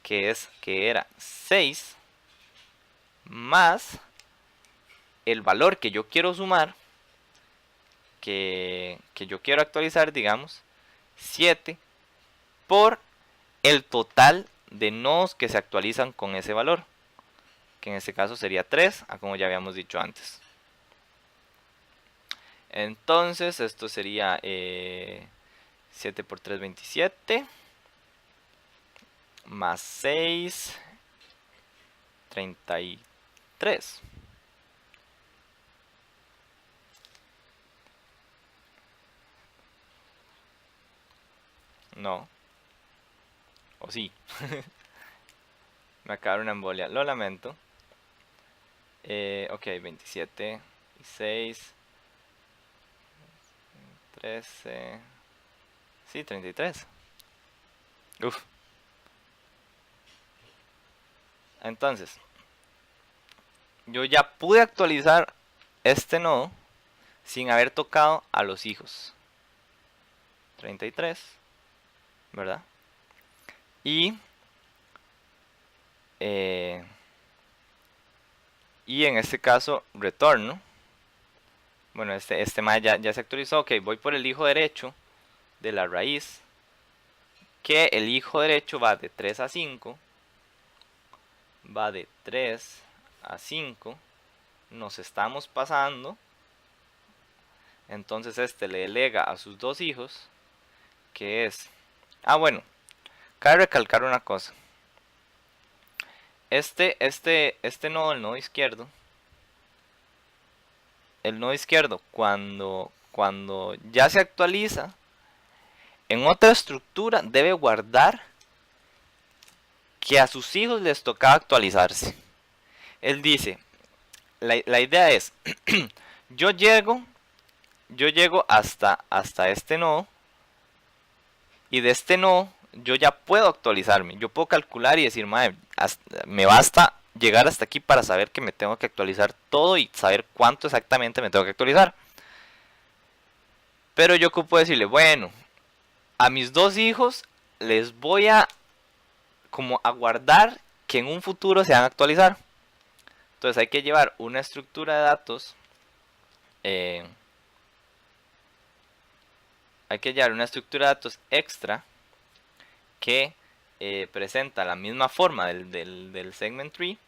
que era 6, más el valor que yo quiero sumar, que yo quiero actualizar, digamos, 7, por el total de nodos que se actualizan con ese valor, que en este caso sería 3, como ya habíamos dicho antes. Entonces esto sería 7 por 3, 27, más 6, 33. No. O sí. Me acaba de dar una embolia, lo lamento. Ok, 27 y 6, 13. Sí, 33. Uf. Entonces, yo ya pude actualizar este nodo sin haber tocado a los hijos. 33, ¿verdad? Eh, y en este caso retorno. Bueno, este más ya se actualizó. Ok, voy por el hijo derecho de la raíz. Que el hijo derecho va de 3 a 5. Va de 3 a 5. Nos estamos pasando. Entonces este le delega a sus dos hijos. Que es... Ah, bueno. Cabe recalcar una cosa. Este nodo, el nodo izquierdo. El nodo izquierdo, cuando ya se actualiza, en otra estructura debe guardar que a sus hijos les tocaba actualizarse. Él dice, la idea es, yo llego hasta este nodo, y de este nodo yo ya puedo actualizarme. Yo puedo calcular y decir, madre, me basta llegar hasta aquí para saber que me tengo que actualizar todo y saber cuánto exactamente me tengo que actualizar. Pero yo puedo decirle, bueno, a mis dos hijos les voy a como a guardar que en un futuro se van a actualizar. Entonces hay que llevar una estructura de datos. Hay que llevar una estructura de datos extra que presenta la misma forma del segment tree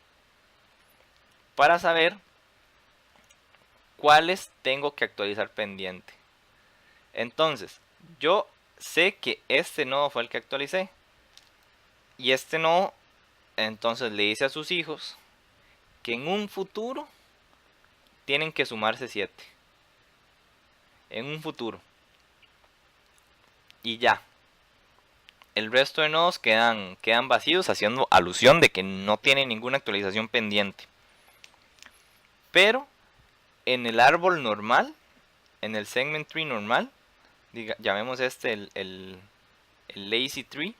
para saber cuáles tengo que actualizar pendiente. Entonces, yo sé que este nodo fue el que actualicé. Y este nodo, entonces le dice a sus hijos que en un futuro tienen que sumarse 7. En un futuro. Y ya. El resto de nodos quedan vacíos, haciendo alusión de que no tienen ninguna actualización pendiente. Pero en el árbol normal, en el segment tree normal, llamemos este el lazy tree,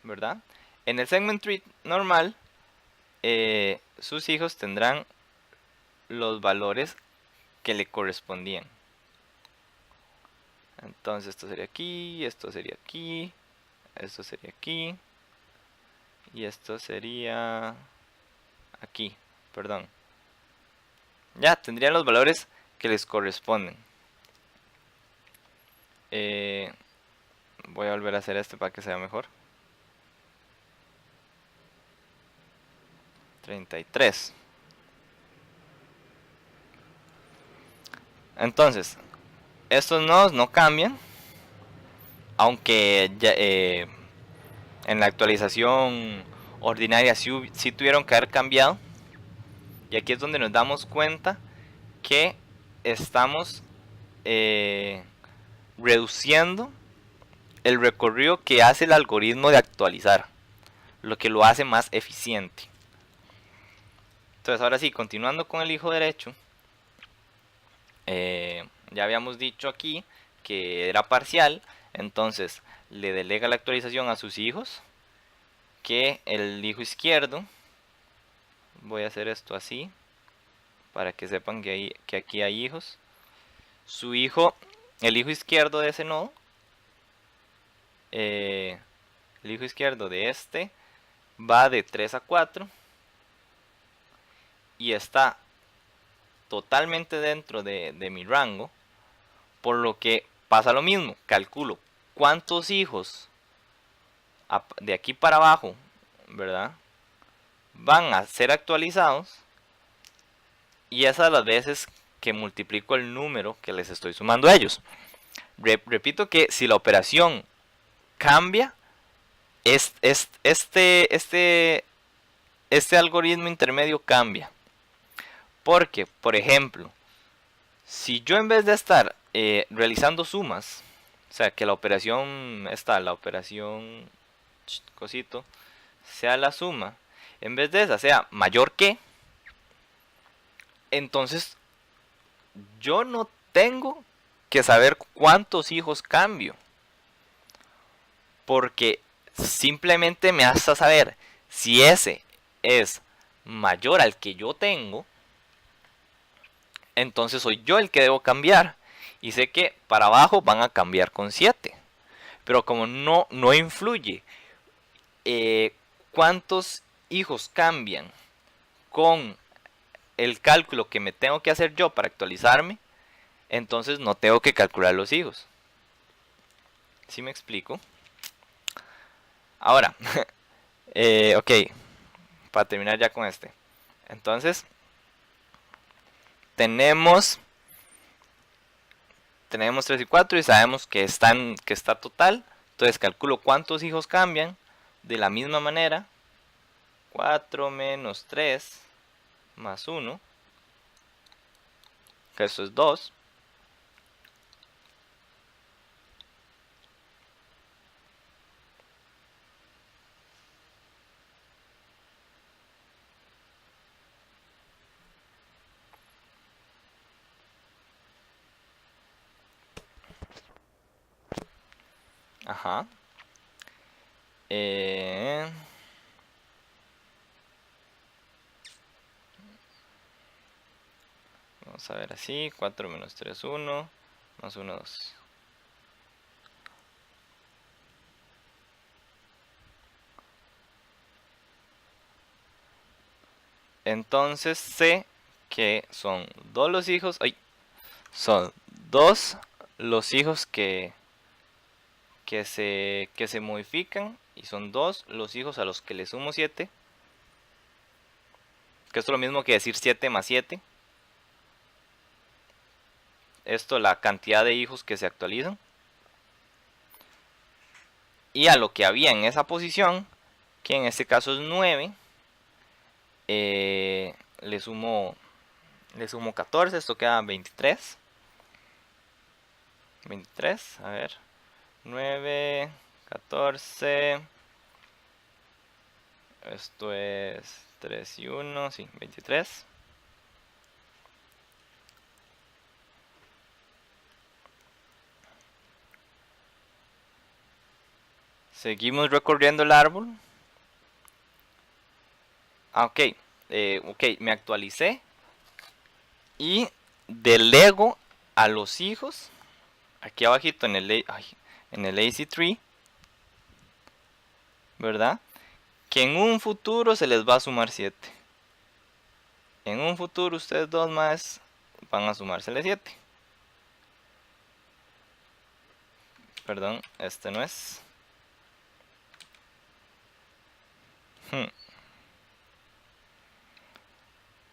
¿verdad? En el segment tree normal, sus hijos tendrán los valores que le correspondían. Entonces esto sería aquí, esto sería aquí, esto sería aquí, y esto sería aquí, perdón. Ya, tendrían los valores que les corresponden. Voy a volver a hacer este para que sea mejor. 33. Entonces, estos nodos no cambian, aunque ya, en la actualización ordinaria sí tuvieron que haber cambiado. Y aquí es donde nos damos cuenta que estamos reduciendo el recorrido que hace el algoritmo de actualizar, lo que lo hace más eficiente. Entonces ahora sí, continuando con el hijo derecho, ya habíamos dicho aquí que era parcial, entonces le delega la actualización a sus hijos, que el hijo izquierdo, voy a hacer esto así, para que sepan que aquí hay hijos. Su hijo, el hijo izquierdo de ese nodo, el hijo izquierdo de este, va de 3 a 4 y está totalmente dentro de mi rango, por lo que pasa lo mismo, calculo cuántos hijos de aquí para abajo, ¿verdad?, van a ser actualizados, y esas las veces que multiplico el número que les estoy sumando a ellos. Repito que si la operación cambia, este algoritmo intermedio cambia. Porque, por ejemplo, si yo en vez de estar realizando sumas, o sea que la operación está, la operación cosito, sea la suma, en vez de esa sea mayor que, entonces yo no tengo que saber cuántos hijos cambio, porque simplemente me hace saber si ese es mayor al que yo tengo, entonces soy yo el que debo cambiar. Y sé que para abajo van a cambiar con 7. Pero como no influye cuántos hijos cambian con el cálculo que me tengo que hacer yo para actualizarme, entonces no tengo que calcular los hijos. ¿Sí me explico? Ahora, ok, para terminar ya con este. Entonces, tenemos 3 y 4 y sabemos que está total. Entonces calculo cuántos hijos cambian de la misma manera. 4 menos 3 más 1, que eso es 2. Ajá. Vamos a ver así. 4 menos 3, 1. Más 1, 2. Entonces sé que son 2 los hijos. Ay, son 2 los hijos que se modifican. Y son 2 los hijos a los que le sumo 7. Que esto es lo mismo que decir 7 más 7. Esto la cantidad de hijos que se actualizan. Y a lo que había en esa posición, que en este caso es 9, le sumo 14, esto queda 23. 23, a ver. 9, 14. Esto es 3 y 1, sí, 23. Seguimos recorriendo el árbol. Ok, ok, me actualicé. Y delego a los hijos. Aquí abajito en el lazy tree. ¿Verdad? Que en un futuro se les va a sumar 7. En un futuro ustedes dos más van a sumársele 7. Perdón, este no es.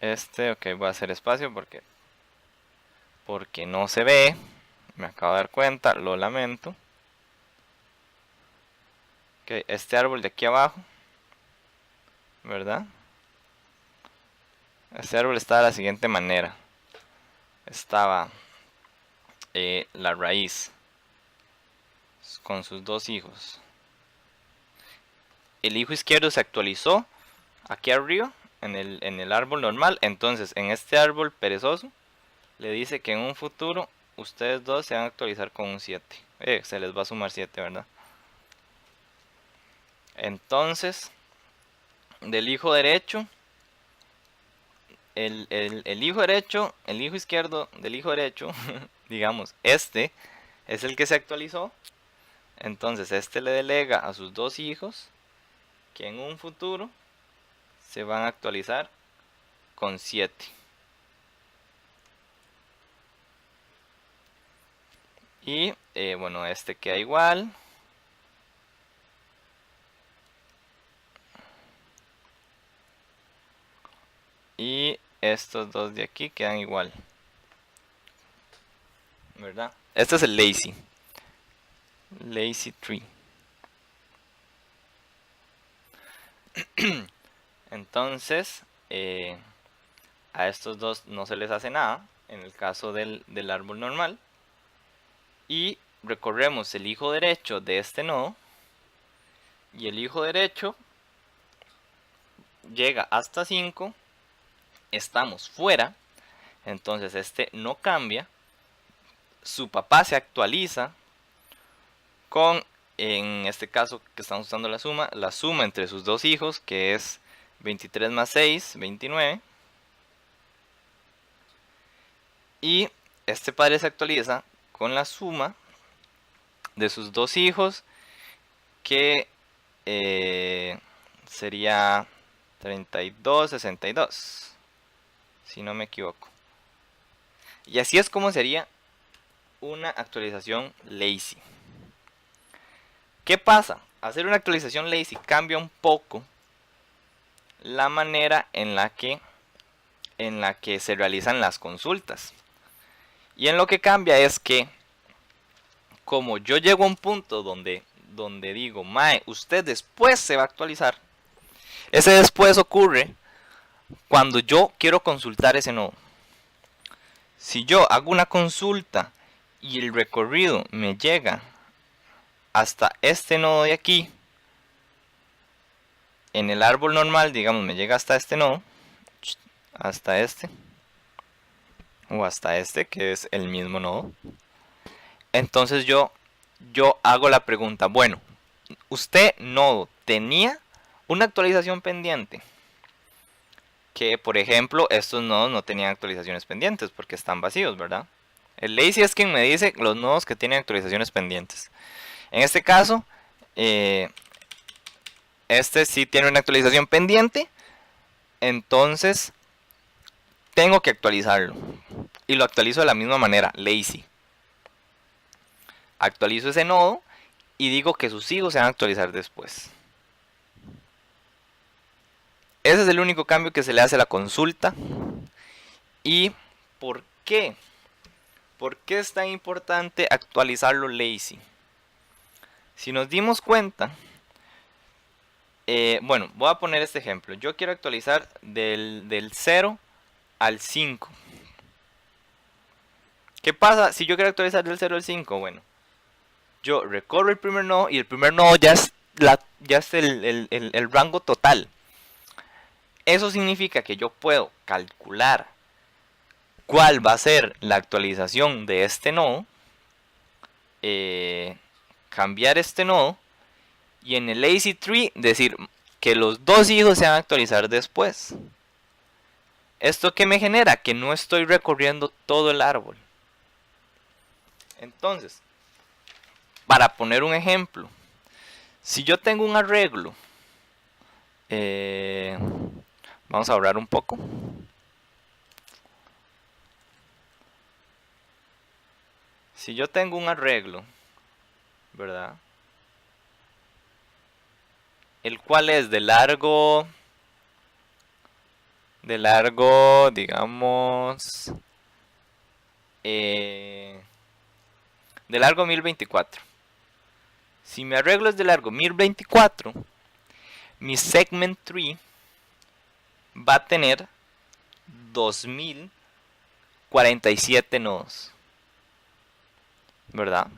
Este, ok, voy a hacer espacio porque no se ve. Me acabo de dar cuenta, lo lamento. Ok, este árbol de aquí abajo, ¿verdad? Este árbol está de la siguiente manera. Estaba la raíz con sus dos hijos. El hijo izquierdo se actualizó aquí arriba en el árbol normal. Entonces en este árbol perezoso le dice que en un futuro ustedes dos se van a actualizar con un 7. Se les va a sumar 7, ¿verdad? Entonces del hijo derecho, el hijo derecho, el hijo izquierdo del hijo derecho, digamos, este es el que se actualizó. Entonces este le delega a sus dos hijos que en un futuro se van a actualizar con 7. Y bueno, este queda igual. Y estos dos de aquí quedan igual, ¿verdad? Este es el lazy tree. Entonces a estos dos no se les hace nada en el caso del árbol normal. Y recorremos el hijo derecho de este nodo y el hijo derecho llega hasta 5, estamos fuera, entonces este no cambia, su papá se actualiza con, en este caso que estamos usando la suma entre sus dos hijos, que es 23 más 6, 29, y este padre se actualiza con la suma de sus dos hijos, que sería 32, 62, si no me equivoco. Y así es como sería una actualización lazy. ¿Qué pasa? Hacer una actualización lazy cambia un poco la manera en la que se realizan las consultas. Y en lo que cambia es que, como yo llego a un punto donde digo, mae, usted después se va a actualizar, ese después ocurre cuando yo quiero consultar ese nodo. Si yo hago una consulta y el recorrido me llega hasta este nodo de aquí, en el árbol normal, digamos, me llega hasta este nodo, hasta este, o hasta este, que es el mismo nodo. Entonces yo hago la pregunta, bueno, usted nodo tenía una actualización pendiente, que por ejemplo estos nodos no tenían actualizaciones pendientes porque están vacíos, ¿verdad? El lazy es quien me dice los nodos que tienen actualizaciones pendientes. En este caso, este sí tiene una actualización pendiente, entonces tengo que actualizarlo. Y lo actualizo de la misma manera, lazy. Actualizo ese nodo y digo que sus hijos se van a actualizar después. Ese es el único cambio que se le hace a la consulta. ¿Y por qué? ¿Por qué es tan importante actualizarlo lazy? Si nos dimos cuenta, bueno, voy a poner este ejemplo. Yo quiero actualizar del 0 al 5. ¿Qué pasa si yo quiero actualizar del 0 al 5? Bueno, yo recorro el primer nodo y el primer nodo ya es, el rango total. Eso significa que yo puedo calcular cuál va a ser la actualización de este nodo, cambiar este nodo y en el lazy tree decir que los dos hijos se van a actualizar después. ¿Esto qué me genera? Que no estoy recorriendo todo el árbol. Entonces, para poner un ejemplo, si yo tengo un arreglo, vamos a ahorrar un poco. Si yo tengo un arreglo, ¿verdad? El cual es de largo, digamos, de largo 1024. Si mi arreglo es de largo 1024, mi segment tree va a tener 2047 nodos, ¿verdad?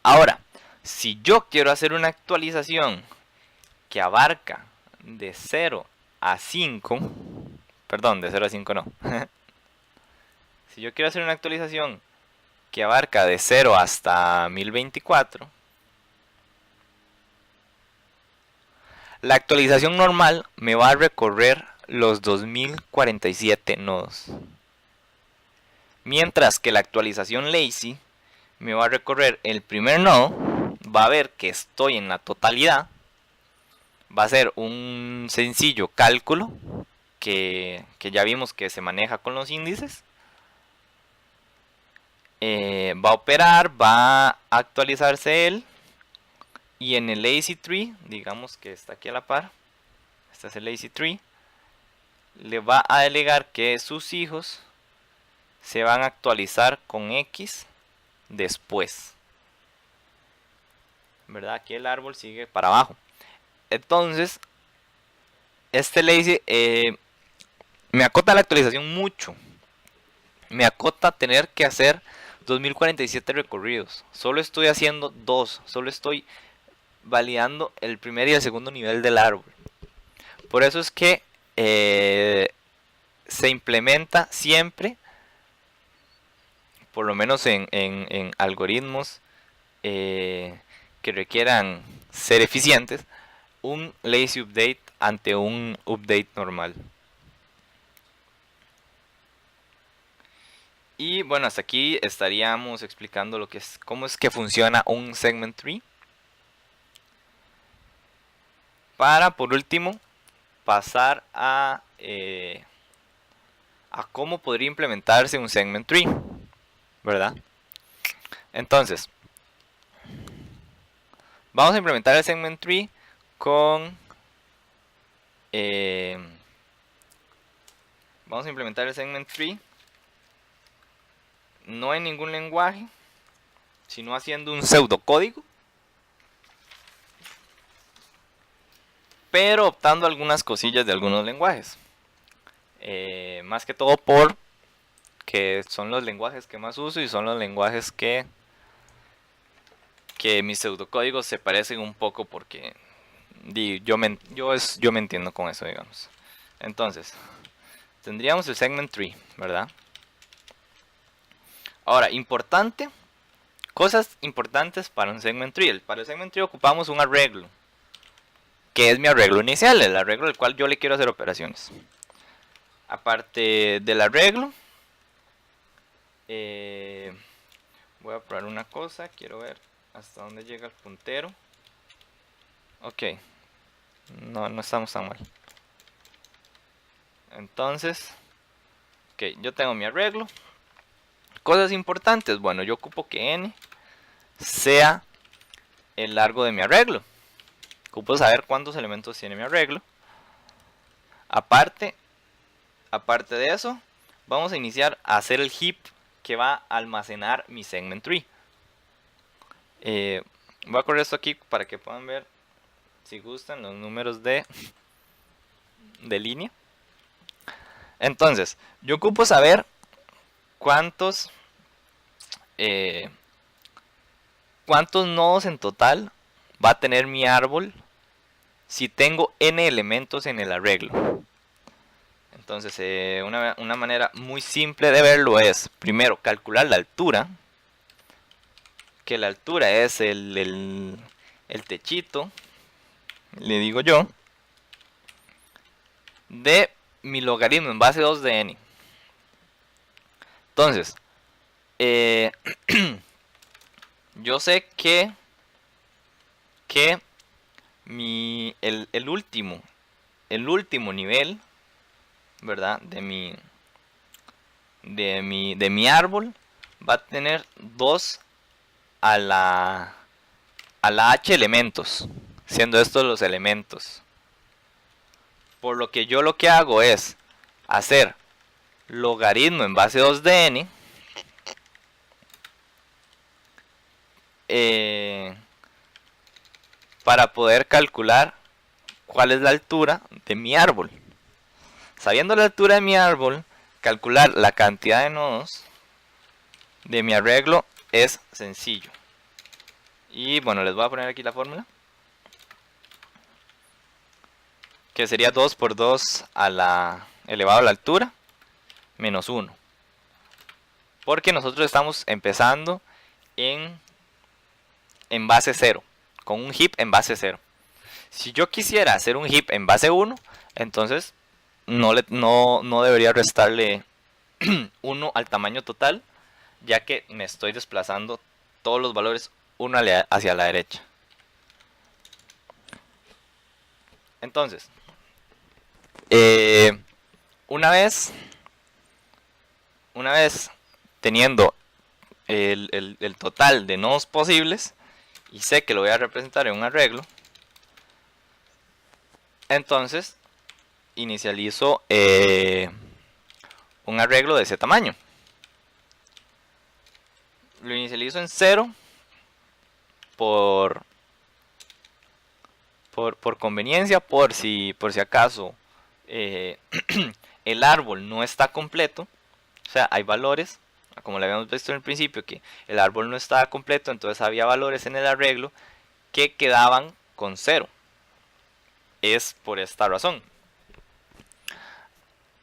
Ahora, si yo quiero hacer una actualización que abarca de 0 a 5, perdón, de 0 a 5 no. Si yo quiero hacer una actualización que abarca de 0 hasta 1024, la actualización normal me va a recorrer los 2047 nodos. Mientras que la actualización lazy me va a recorrer el primer nodo, va a ver que estoy en la totalidad, va a ser un sencillo cálculo que ya vimos que se maneja con los índices. Va a operar, va a actualizarse él, y en el lazy tree, digamos que está aquí a la par, este es el lazy tree, le va a delegar que sus hijos se van a actualizar con X después, ¿verdad? Aquí el árbol sigue para abajo. Entonces, este lazy me acota la actualización mucho. Me acota tener que hacer 2047 recorridos. Solo estoy haciendo 2. Solo estoy validando el primer y el segundo nivel del árbol. Por eso es que se implementa siempre, por lo menos en algoritmos que requieran ser eficientes, un lazy update ante un update normal. Y bueno, hasta aquí estaríamos explicando lo que es, cómo es que funciona un segment tree. Para por último pasar a cómo podría implementarse un segment tree, ¿verdad? Entonces, vamos a implementar el segment tree con vamos a implementar el segment tree no en ningún lenguaje, sino haciendo un pseudocódigo, pero optando algunas cosillas de algunos lenguajes. Más que todo por que son los lenguajes que más uso y son los lenguajes que mis pseudocódigos se parecen un poco, porque yo me entiendo con eso, digamos. Entonces, tendríamos el segment tree, ¿verdad? Ahora, cosas importantes para un segment tree. Para el segment tree ocupamos un arreglo, que es mi arreglo inicial, el arreglo del cual yo le quiero hacer operaciones. Aparte del arreglo, voy a probar una cosa, quiero ver hasta dónde llega el puntero. Ok, no estamos tan mal. Entonces, ok, yo tengo mi arreglo. Cosas importantes, bueno, yo ocupo que n sea el largo de mi arreglo. Ocupo saber cuántos elementos tiene mi arreglo. Aparte de eso, vamos a iniciar a hacer el heap que va a almacenar mi segment tree. Voy a correr esto aquí para que puedan ver, si gustan, los números de línea. Entonces, yo ocupo saber cuántos nodos en total va a tener mi árbol si tengo n elementos en el arreglo. Entonces, una manera muy simple de verlo es, primero, calcular la altura, que la altura es el techito, le digo yo, de mi logaritmo en base 2 de n. Entonces, yo sé que el último nivel, ¿verdad?, de mi árbol va a tener 2 a la h elementos, siendo estos los elementos. Por lo que yo lo que hago es hacer logaritmo en base 2 de n para poder calcular cuál es la altura de mi árbol. Sabiendo la altura de mi árbol, calcular la cantidad de nodos de mi arreglo es sencillo. Y bueno, les voy a poner aquí la fórmula, que sería 2 por 2 elevado a la altura menos 1. Porque nosotros estamos empezando en base 0, con un heap en base 0. Si yo quisiera hacer un heap en base 1, entonces no debería restarle 1 al tamaño total, ya que me estoy desplazando todos los valores uno hacia la derecha. Entonces, una vez teniendo el total de nodos posibles, y sé que lo voy a representar en un arreglo, entonces inicializo un arreglo de ese tamaño. Lo inicializo en 0 por conveniencia, por si acaso el árbol no está completo. O sea, hay valores, como le habíamos visto en el principio, que el árbol no estaba completo, entonces había valores en el arreglo que quedaban con 0. Es por esta razón.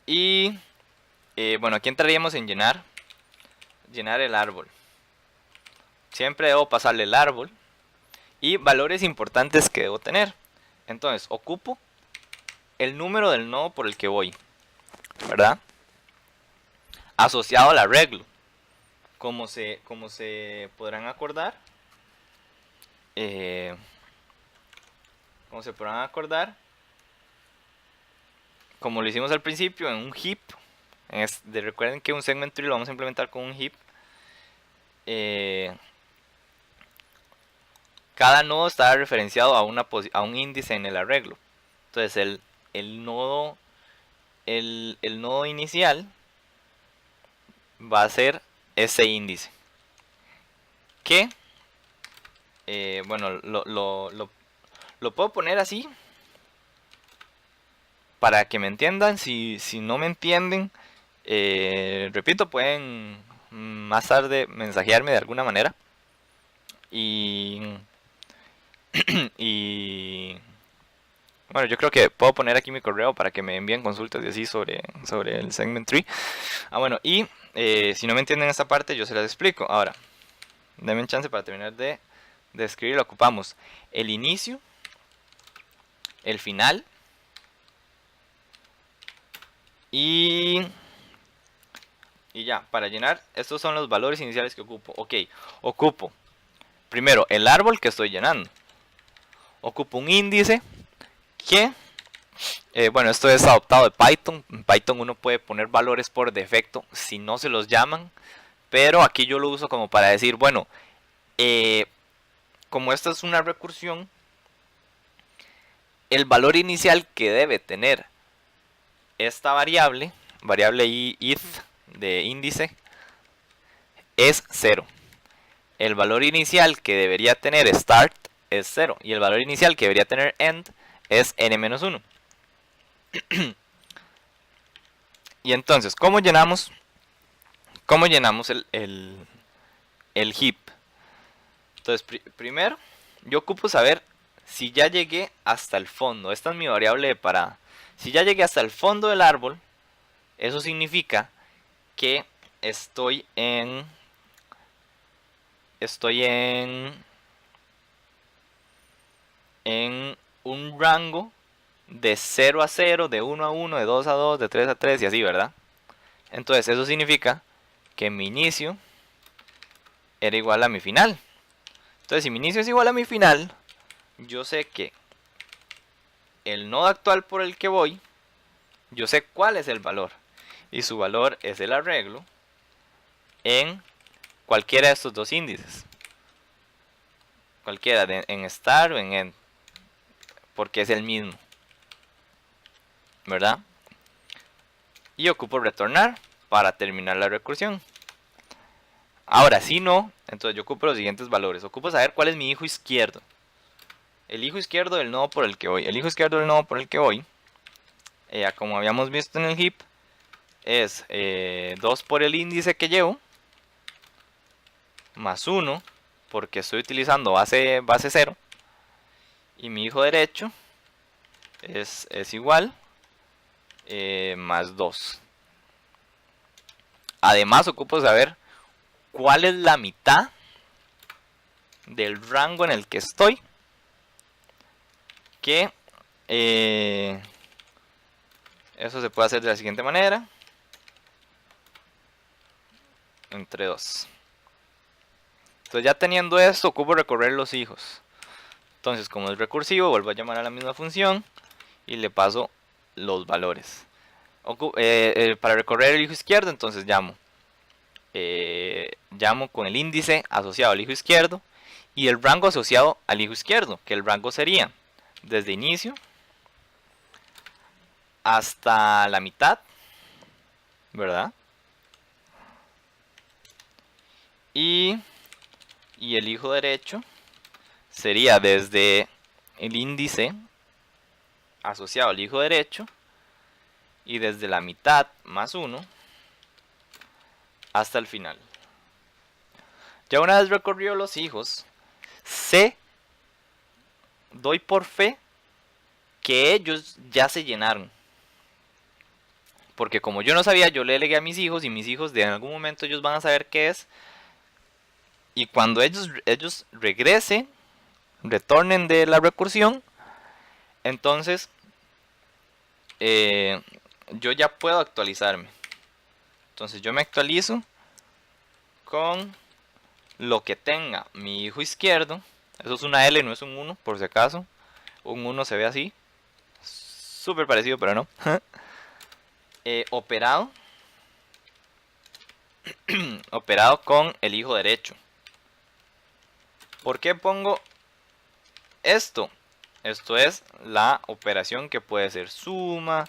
Y bueno, aquí entraríamos en llenar el árbol. Siempre debo pasarle el árbol y valores importantes que debo tener. Entonces, ocupo el número del nodo por el que voy, ¿verdad? Asociado al arreglo. Como se podrán acordar, como lo hicimos al principio en un heap, recuerden que un segment tree lo vamos a implementar con un heap. Cada nodo está referenciado a un índice en el arreglo. Entonces el nodo inicial va a ser ese índice. Que, bueno, lo puedo poner así para que me entiendan. Si no me entienden, repito, pueden más tarde mensajearme de alguna manera. Y bueno, yo creo que puedo poner aquí mi correo para que me envíen consultas y así sobre el segment tree. Bueno, y si no me entienden esta parte, yo se las explico. Ahora, denme un chance para terminar de escribir. Lo ocupamos el inicio, el final y ya, para llenar, estos son los valores iniciales que ocupo. Ok, ocupo primero el árbol que estoy llenando. Ocupo un índice que, bueno, esto es adoptado de Python. En Python uno puede poner valores por defecto si no se los llaman. Pero aquí yo lo uso como para decir, bueno, como esta es una recursión, el valor inicial que debe tener esta variable ith de índice, es 0. El valor inicial que debería tener start es 0. Y el valor inicial que debería tener end es n-1. Y entonces, ¿cómo llenamos el heap? Entonces, primero, yo ocupo saber si ya llegué hasta el fondo. Esta es mi variable de parada. Si ya llegué hasta el fondo del árbol, eso significa que estoy en un rango de 0 a 0, de 1 a 1, de 2 a 2, de 3 a 3 y así, ¿verdad? Entonces eso significa que mi inicio era igual a mi final. Entonces si mi inicio es igual a mi final, yo sé que el nodo actual por el que voy, yo sé cuál es el valor. Y su valor es el arreglo en cualquiera de estos dos índices. Cualquiera, en start o en end. Porque es el mismo, ¿verdad? Y ocupo retornar para terminar la recursión. Ahora, si no, entonces yo ocupo los siguientes valores. Ocupo saber cuál es mi hijo izquierdo. El hijo izquierdo del nodo por el que voy. El hijo izquierdo del nodo por el que voy, como habíamos visto en el heap, es 2 por el índice que llevo, más 1, porque estoy utilizando base 0. Y mi hijo derecho es igual, más 2. Además ocupo saber cuál es la mitad del rango en el que estoy, que eso se puede hacer de la siguiente manera, entre 2. Entonces ya teniendo esto, ocupo recorrer los hijos. Entonces, como es recursivo, vuelvo a llamar a la misma función y le paso los valores. Para recorrer el hijo izquierdo, entonces llamo con el índice asociado al hijo izquierdo y el rango asociado al hijo izquierdo, que el rango sería desde inicio hasta la mitad, ¿verdad? Y el hijo derecho sería desde el índice asociado al hijo derecho y desde la mitad más 1 hasta el final. Ya una vez recorrido los hijos, sé doy por fe que ellos ya se llenaron. Porque como yo no sabía, yo le delegué a mis hijos y mis hijos de algún momento ellos van a saber qué es. Y cuando ellos regresen, retornen de la recursión, entonces yo ya puedo actualizarme. Entonces yo me actualizo con lo que tenga mi hijo izquierdo. Eso es una L, no es un 1, por si acaso. Un 1 se ve así. Súper parecido, pero no. Operado. Operado con el hijo derecho. ¿Por qué pongo esto? Esto es la operación que puede ser suma,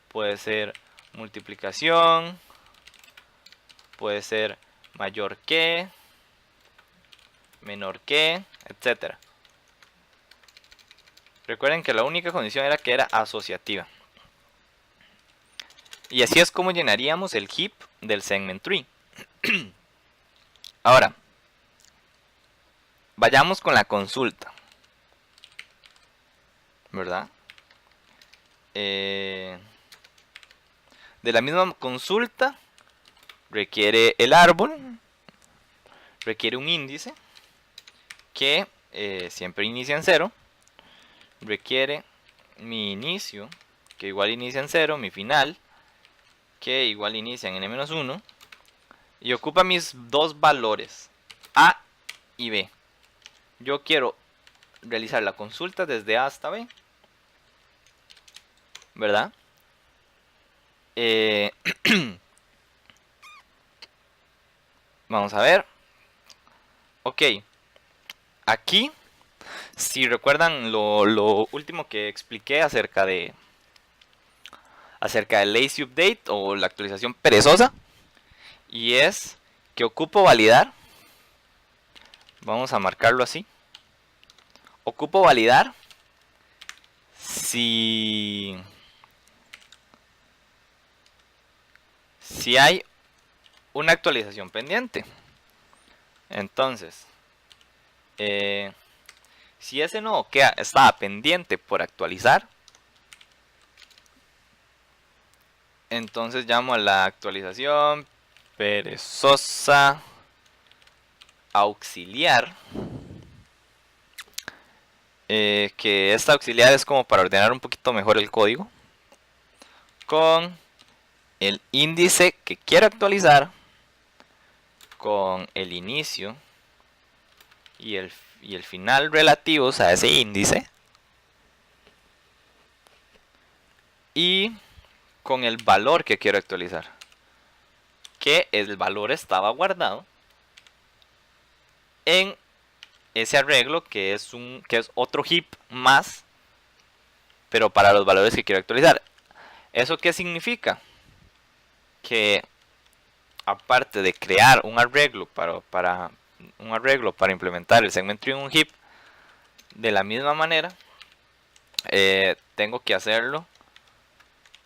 puede ser multiplicación, puede ser mayor que, menor que, etc. Recuerden que la única condición era que era asociativa. Y así es como llenaríamos el heap del segment tree. Ahora, vayamos con la consulta, ¿verdad? De la misma consulta requiere el árbol, requiere un índice que siempre inicia en 0, requiere mi inicio que igual inicia en 0, mi final que igual inicia en n-1 y ocupa mis dos valores a y b. Yo quiero realizar la consulta desde a hasta b, ¿verdad? Vamos a ver. Ok, aquí, si recuerdan lo último que expliqué acerca del lazy update o la actualización perezosa, y es que ocupo validar, vamos a marcarlo así, ocupo validar si hay una actualización pendiente. Entonces, si ese nodo estaba pendiente por actualizar, entonces llamo a la actualización perezosa auxiliar, que esta auxiliar es como para ordenar un poquito mejor el código, con el índice que quiero actualizar, con el inicio y el final relativos a ese índice, y con el valor que quiero actualizar, que el valor estaba guardado en ese arreglo que es otro heap más, pero para los valores que quiero actualizar. ¿Eso qué significa? Que aparte de crear un arreglo para implementar el segment tree en un heap, de la misma manera tengo que hacerlo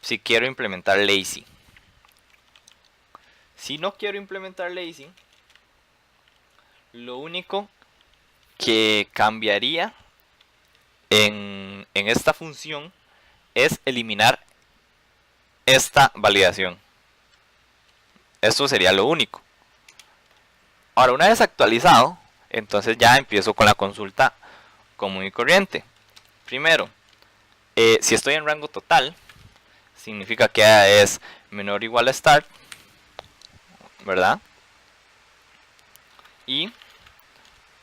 si quiero implementar lazy. Si no quiero implementar lazy, lo único que cambiaría en esta función es eliminar esta validación. Esto sería lo único. Ahora, una vez actualizado, entonces ya empiezo con la consulta común y corriente. Primero, si estoy en rango total, significa que A es menor o igual a start, ¿verdad? Y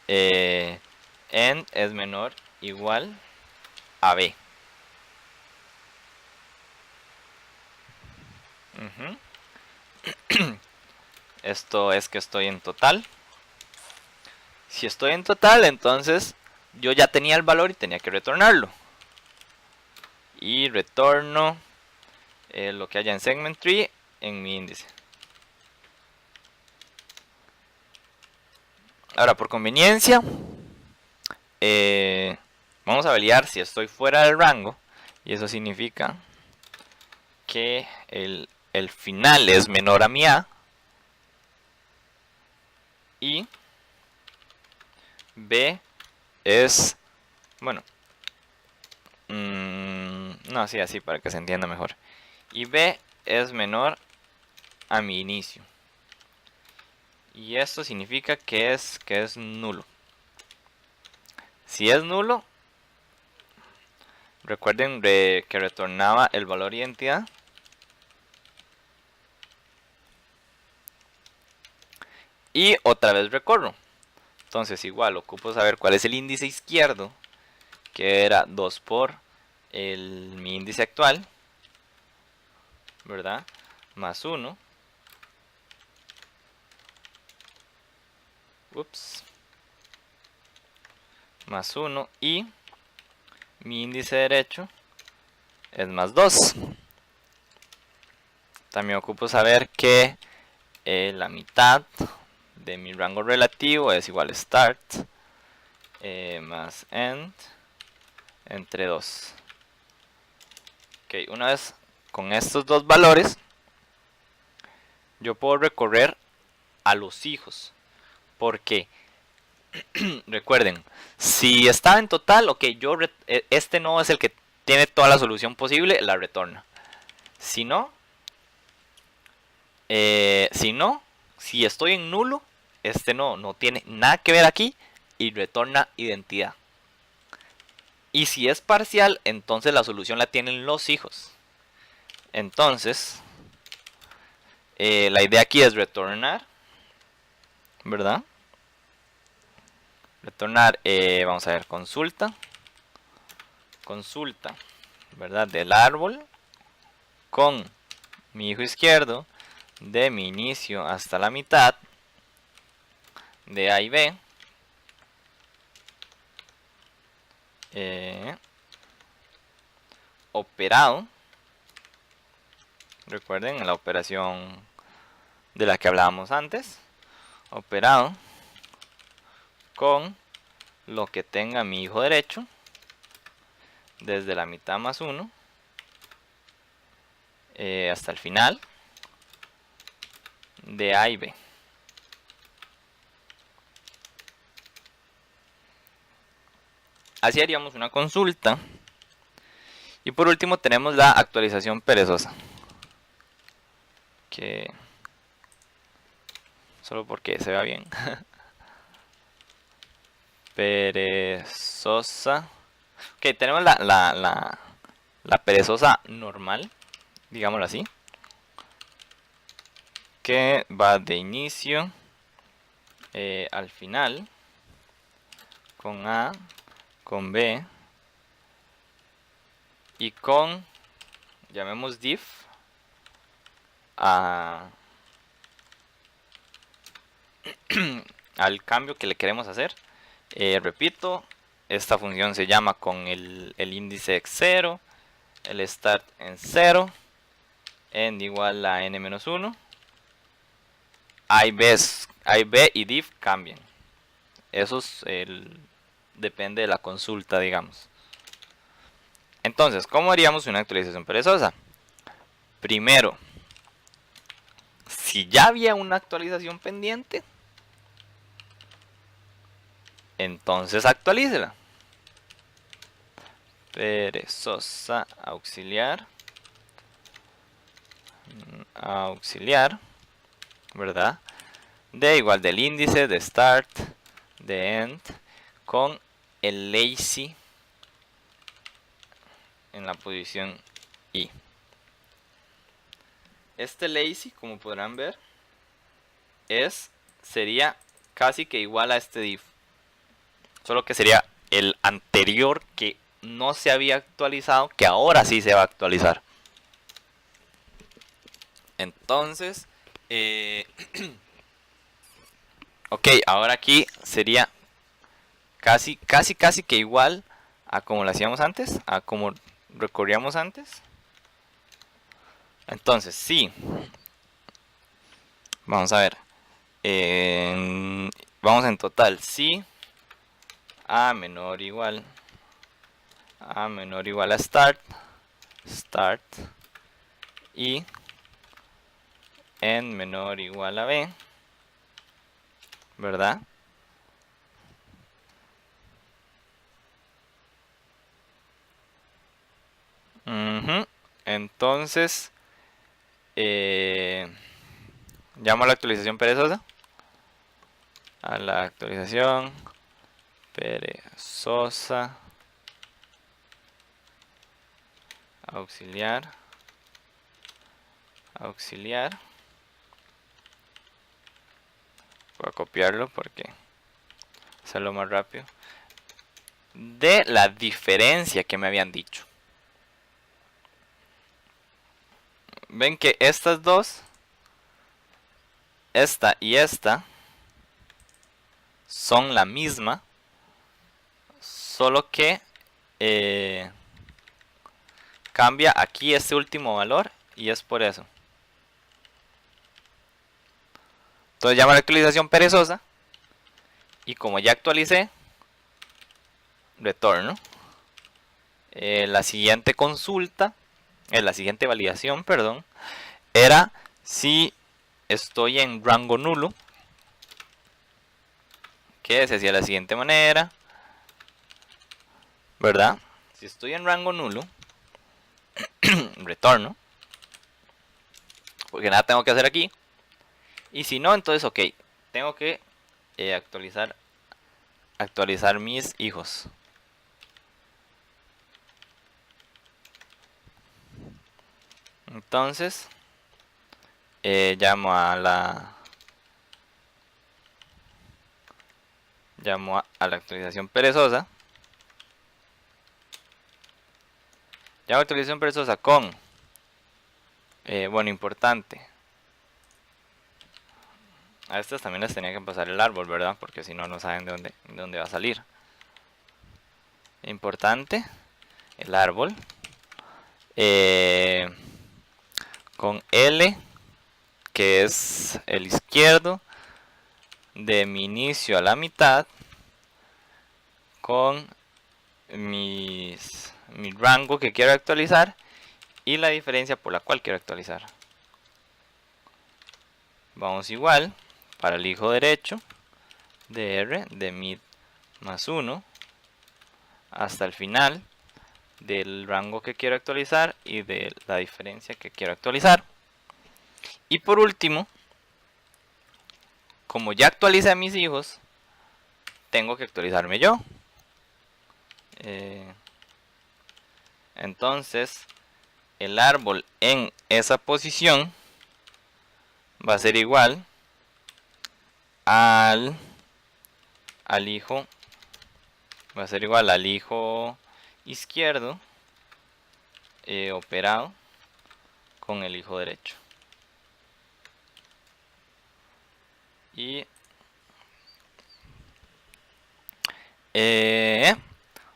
end es menor o igual a b. Esto es que estoy en total. Si estoy en total, entonces yo ya tenía el valor y tenía que retornarlo. Y retorno lo que haya en segment tree en mi índice. Ahora, por conveniencia, vamos a validar si estoy fuera del rango. Y eso significa que el final es menor a mi A. Y B es, bueno, No, sí, así para que se entienda mejor. Y B es menor a mi inicio. Y esto significa que es nulo. Si es nulo, recuerden que retornaba el valor identidad. Y otra vez recorro. Entonces igual ocupo saber cuál es el índice izquierdo, que era 2 por mi índice actual, ¿verdad? Más 1. Ups. Más 1. Y mi índice derecho es más 2. También ocupo saber que la mitad de mi rango relativo es igual a start más end entre 2. Ok, una vez con estos dos valores, yo puedo recorrer a los hijos. Porque, recuerden, si estaba en total, ok, este no es el que tiene toda la solución posible, la retorna. Si no, si estoy en nulo, este no tiene nada que ver aquí y retorna identidad. Y si es parcial, entonces la solución la tienen los hijos. Entonces, la idea aquí es retornar, ¿verdad? Retornar, vamos a ver, consulta, ¿verdad? Del árbol con mi hijo izquierdo de mi inicio hasta la mitad de A y B. Operado, recuerden la operación de la que hablábamos antes, operado con lo que tenga mi hijo derecho desde la mitad más 1 hasta el final de A y B. Así haríamos una consulta. Y por último tenemos la actualización perezosa, que solo porque se vea bien. Perezosa. Ok, tenemos la perezosa normal, digámoslo así, que va de inicio al final con A, con B y con, llamemos div al cambio que le queremos hacer. Repito, esta función se llama con el índice 0, el start en 0, end igual a n-1. A y B y div cambian. Eso es depende de la consulta, digamos. Entonces, ¿cómo haríamos una actualización perezosa? Primero, si ya había una actualización pendiente, entonces actualícela. Perezosa auxiliar, ¿verdad? De igual del índice, de start, de end, con el lazy en la posición I. Este lazy, como podrán ver, sería casi que igual a este div, solo que sería el anterior que no se había actualizado, que ahora sí se va a actualizar. Entonces, ok, ahora aquí sería casi que igual a como lo hacíamos antes, a como recorríamos antes. Entonces, sí. Vamos a ver. Vamos en total. Sí. A menor igual a start. Start. Y en menor igual a B. ¿Verdad? Ujú. Entonces, llamo a la actualización perezosa. A la actualización perezosa auxiliar. Voy a copiarlo porque hacerlo más rápido. De la diferencia que me habían dicho. Ven que estas dos, esta y esta, son la misma, solo que cambia aquí este último valor y es por eso. Entonces llamo a la actualización perezosa y como ya actualicé, retorno. La siguiente consulta, la siguiente validación, perdón, era si estoy en rango nulo, que se hacía de la siguiente manera, ¿verdad? Si estoy en rango nulo, retorno, porque nada tengo que hacer aquí. Y si no, entonces ok, tengo que actualizar mis hijos. Entonces llamo a la actualización perezosa. Llamo a actualización perezosa con bueno, importante. A estas también les tenía que pasar el árbol, ¿verdad? Porque si no, no saben de dónde va a salir. Importante, el árbol. Con L, que es el izquierdo, de mi inicio a la mitad, con mi rango que quiero actualizar y la diferencia por la cual quiero actualizar. Vamos igual para el hijo derecho de R de mid más 1 hasta el final del rango que quiero actualizar y de la diferencia que quiero actualizar. Y por último, como ya actualicé a mis hijos, tengo que actualizarme yo. Entonces, el árbol en esa posición va a ser igual al hijo, va a ser igual al hijo izquierdo operado con el hijo derecho. Y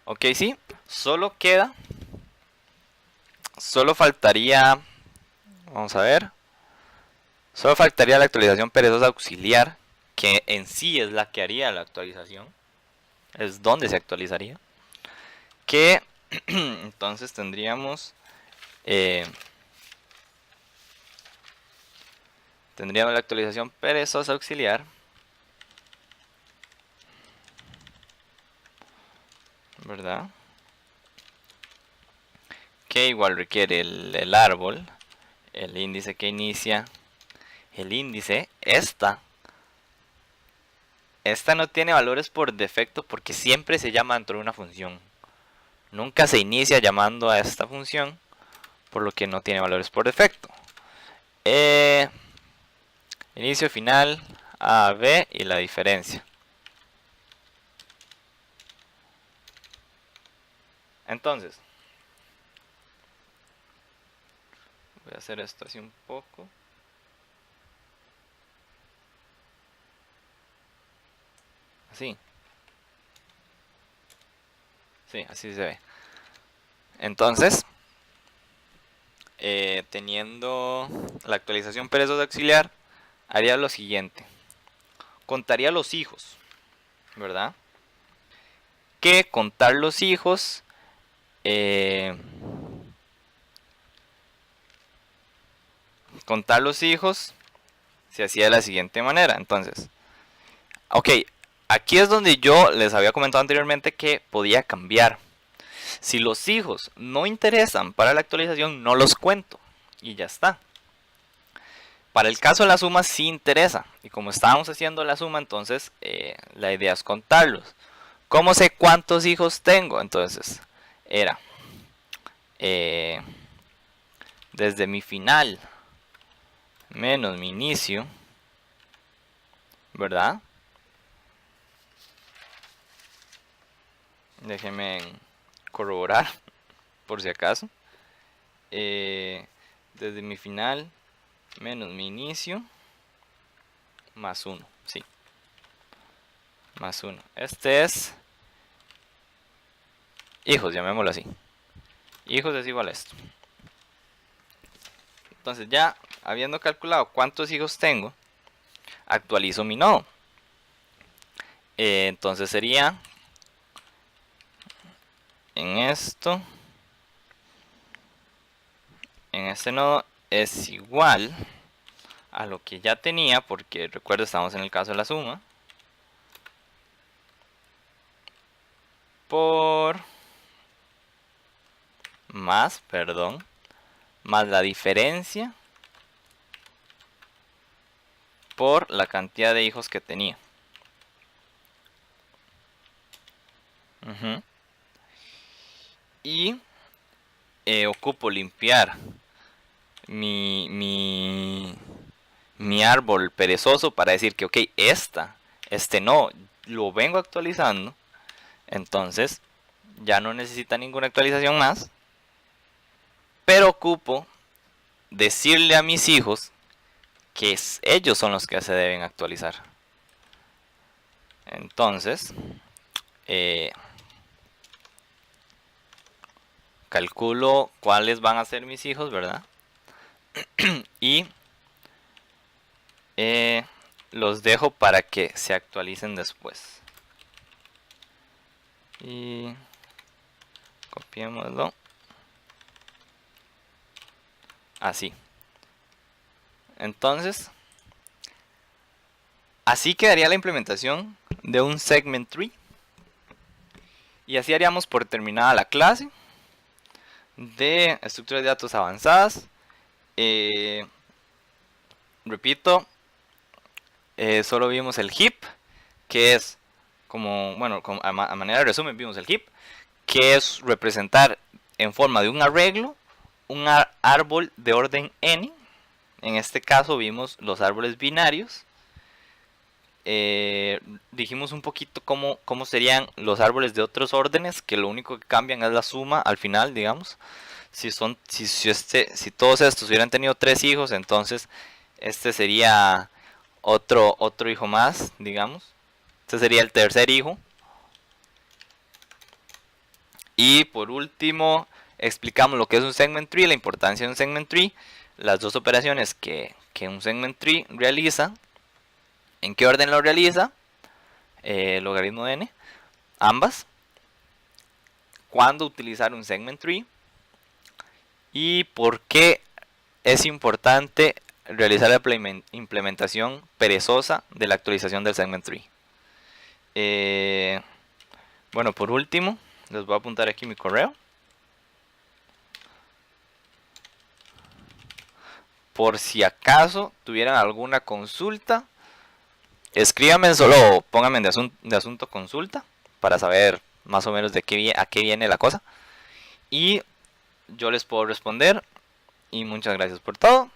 ok, sí, solo faltaría, vamos a ver, solo faltaría la actualización perezosa auxiliar, que en sí es la que haría la actualización, es donde se actualizaría, que entonces tendríamos la actualización perezosa auxiliar, ¿verdad? Que igual requiere el árbol, el índice que inicia, el índice, esta no tiene valores por defecto porque siempre se llama dentro de una función. Nunca se inicia llamando a esta función, por lo que no tiene valores por defecto. Inicio, final, A, B y la diferencia. Entonces, voy a hacer esto así un poco. Así. Sí, así se ve. Entonces, teniendo la actualización perezosa auxiliar, haría lo siguiente. Contaría los hijos, ¿verdad? Que contar los hijos se hacía de la siguiente manera. Entonces, ok, aquí es donde yo les había comentado anteriormente que podía cambiar. Si los hijos no interesan para la actualización, no los cuento y ya está. Para el caso de la suma sí interesa, y como estábamos haciendo la suma, entonces la idea es contarlos. ¿Cómo sé cuántos hijos tengo? Entonces era desde mi final menos mi inicio, ¿verdad? Déjenme corroborar por si acaso. Desde mi final menos mi inicio más 1, sí, más 1. Este es hijos, llamémoslo así. Hijos es igual a esto. Entonces ya habiendo calculado cuántos hijos tengo, actualizo mi nodo. Entonces sería en esto, en este nodo es igual a lo que ya tenía, porque recuerda, estamos en el caso de la suma, por más la diferencia por la cantidad de hijos que tenía. Y ocupo limpiar mi árbol perezoso para decir que ok, este no, lo vengo actualizando, entonces ya no necesita ninguna actualización más, pero ocupo decirle a mis hijos que ellos son los que se deben actualizar. Entonces calculo cuáles van a ser mis hijos, ¿verdad? Y los dejo para que se actualicen después. Y copiémoslo. Así. Entonces, así quedaría la implementación de un segment tree. Y así haríamos por terminada la clase de estructuras de datos avanzadas. Repito, solo vimos el heap, que es como, bueno, a manera de resumen vimos el heap, que es representar en forma de un arreglo un árbol de orden n. En este caso vimos los árboles binarios. Dijimos un poquito cómo serían los árboles de otros órdenes, que lo único que cambian es la suma al final, digamos. Si todos estos hubieran tenido 3 hijos, entonces este sería otro hijo más, digamos. Este sería el tercer hijo. Y por último, explicamos lo que es un segment tree, la importancia de un segment tree, las dos operaciones que un segment tree realiza, en qué orden lo realiza, logaritmo de n, ambas, cuándo utilizar un segment tree y por qué es importante realizar la implementación perezosa de la actualización del segment tree. Bueno, por último, les voy a apuntar aquí mi correo. Por si acaso tuvieran alguna consulta, escríbanme, solo pónganme de asunto consulta para saber más o menos a qué viene la cosa. Y yo les puedo responder. Y muchas gracias por todo.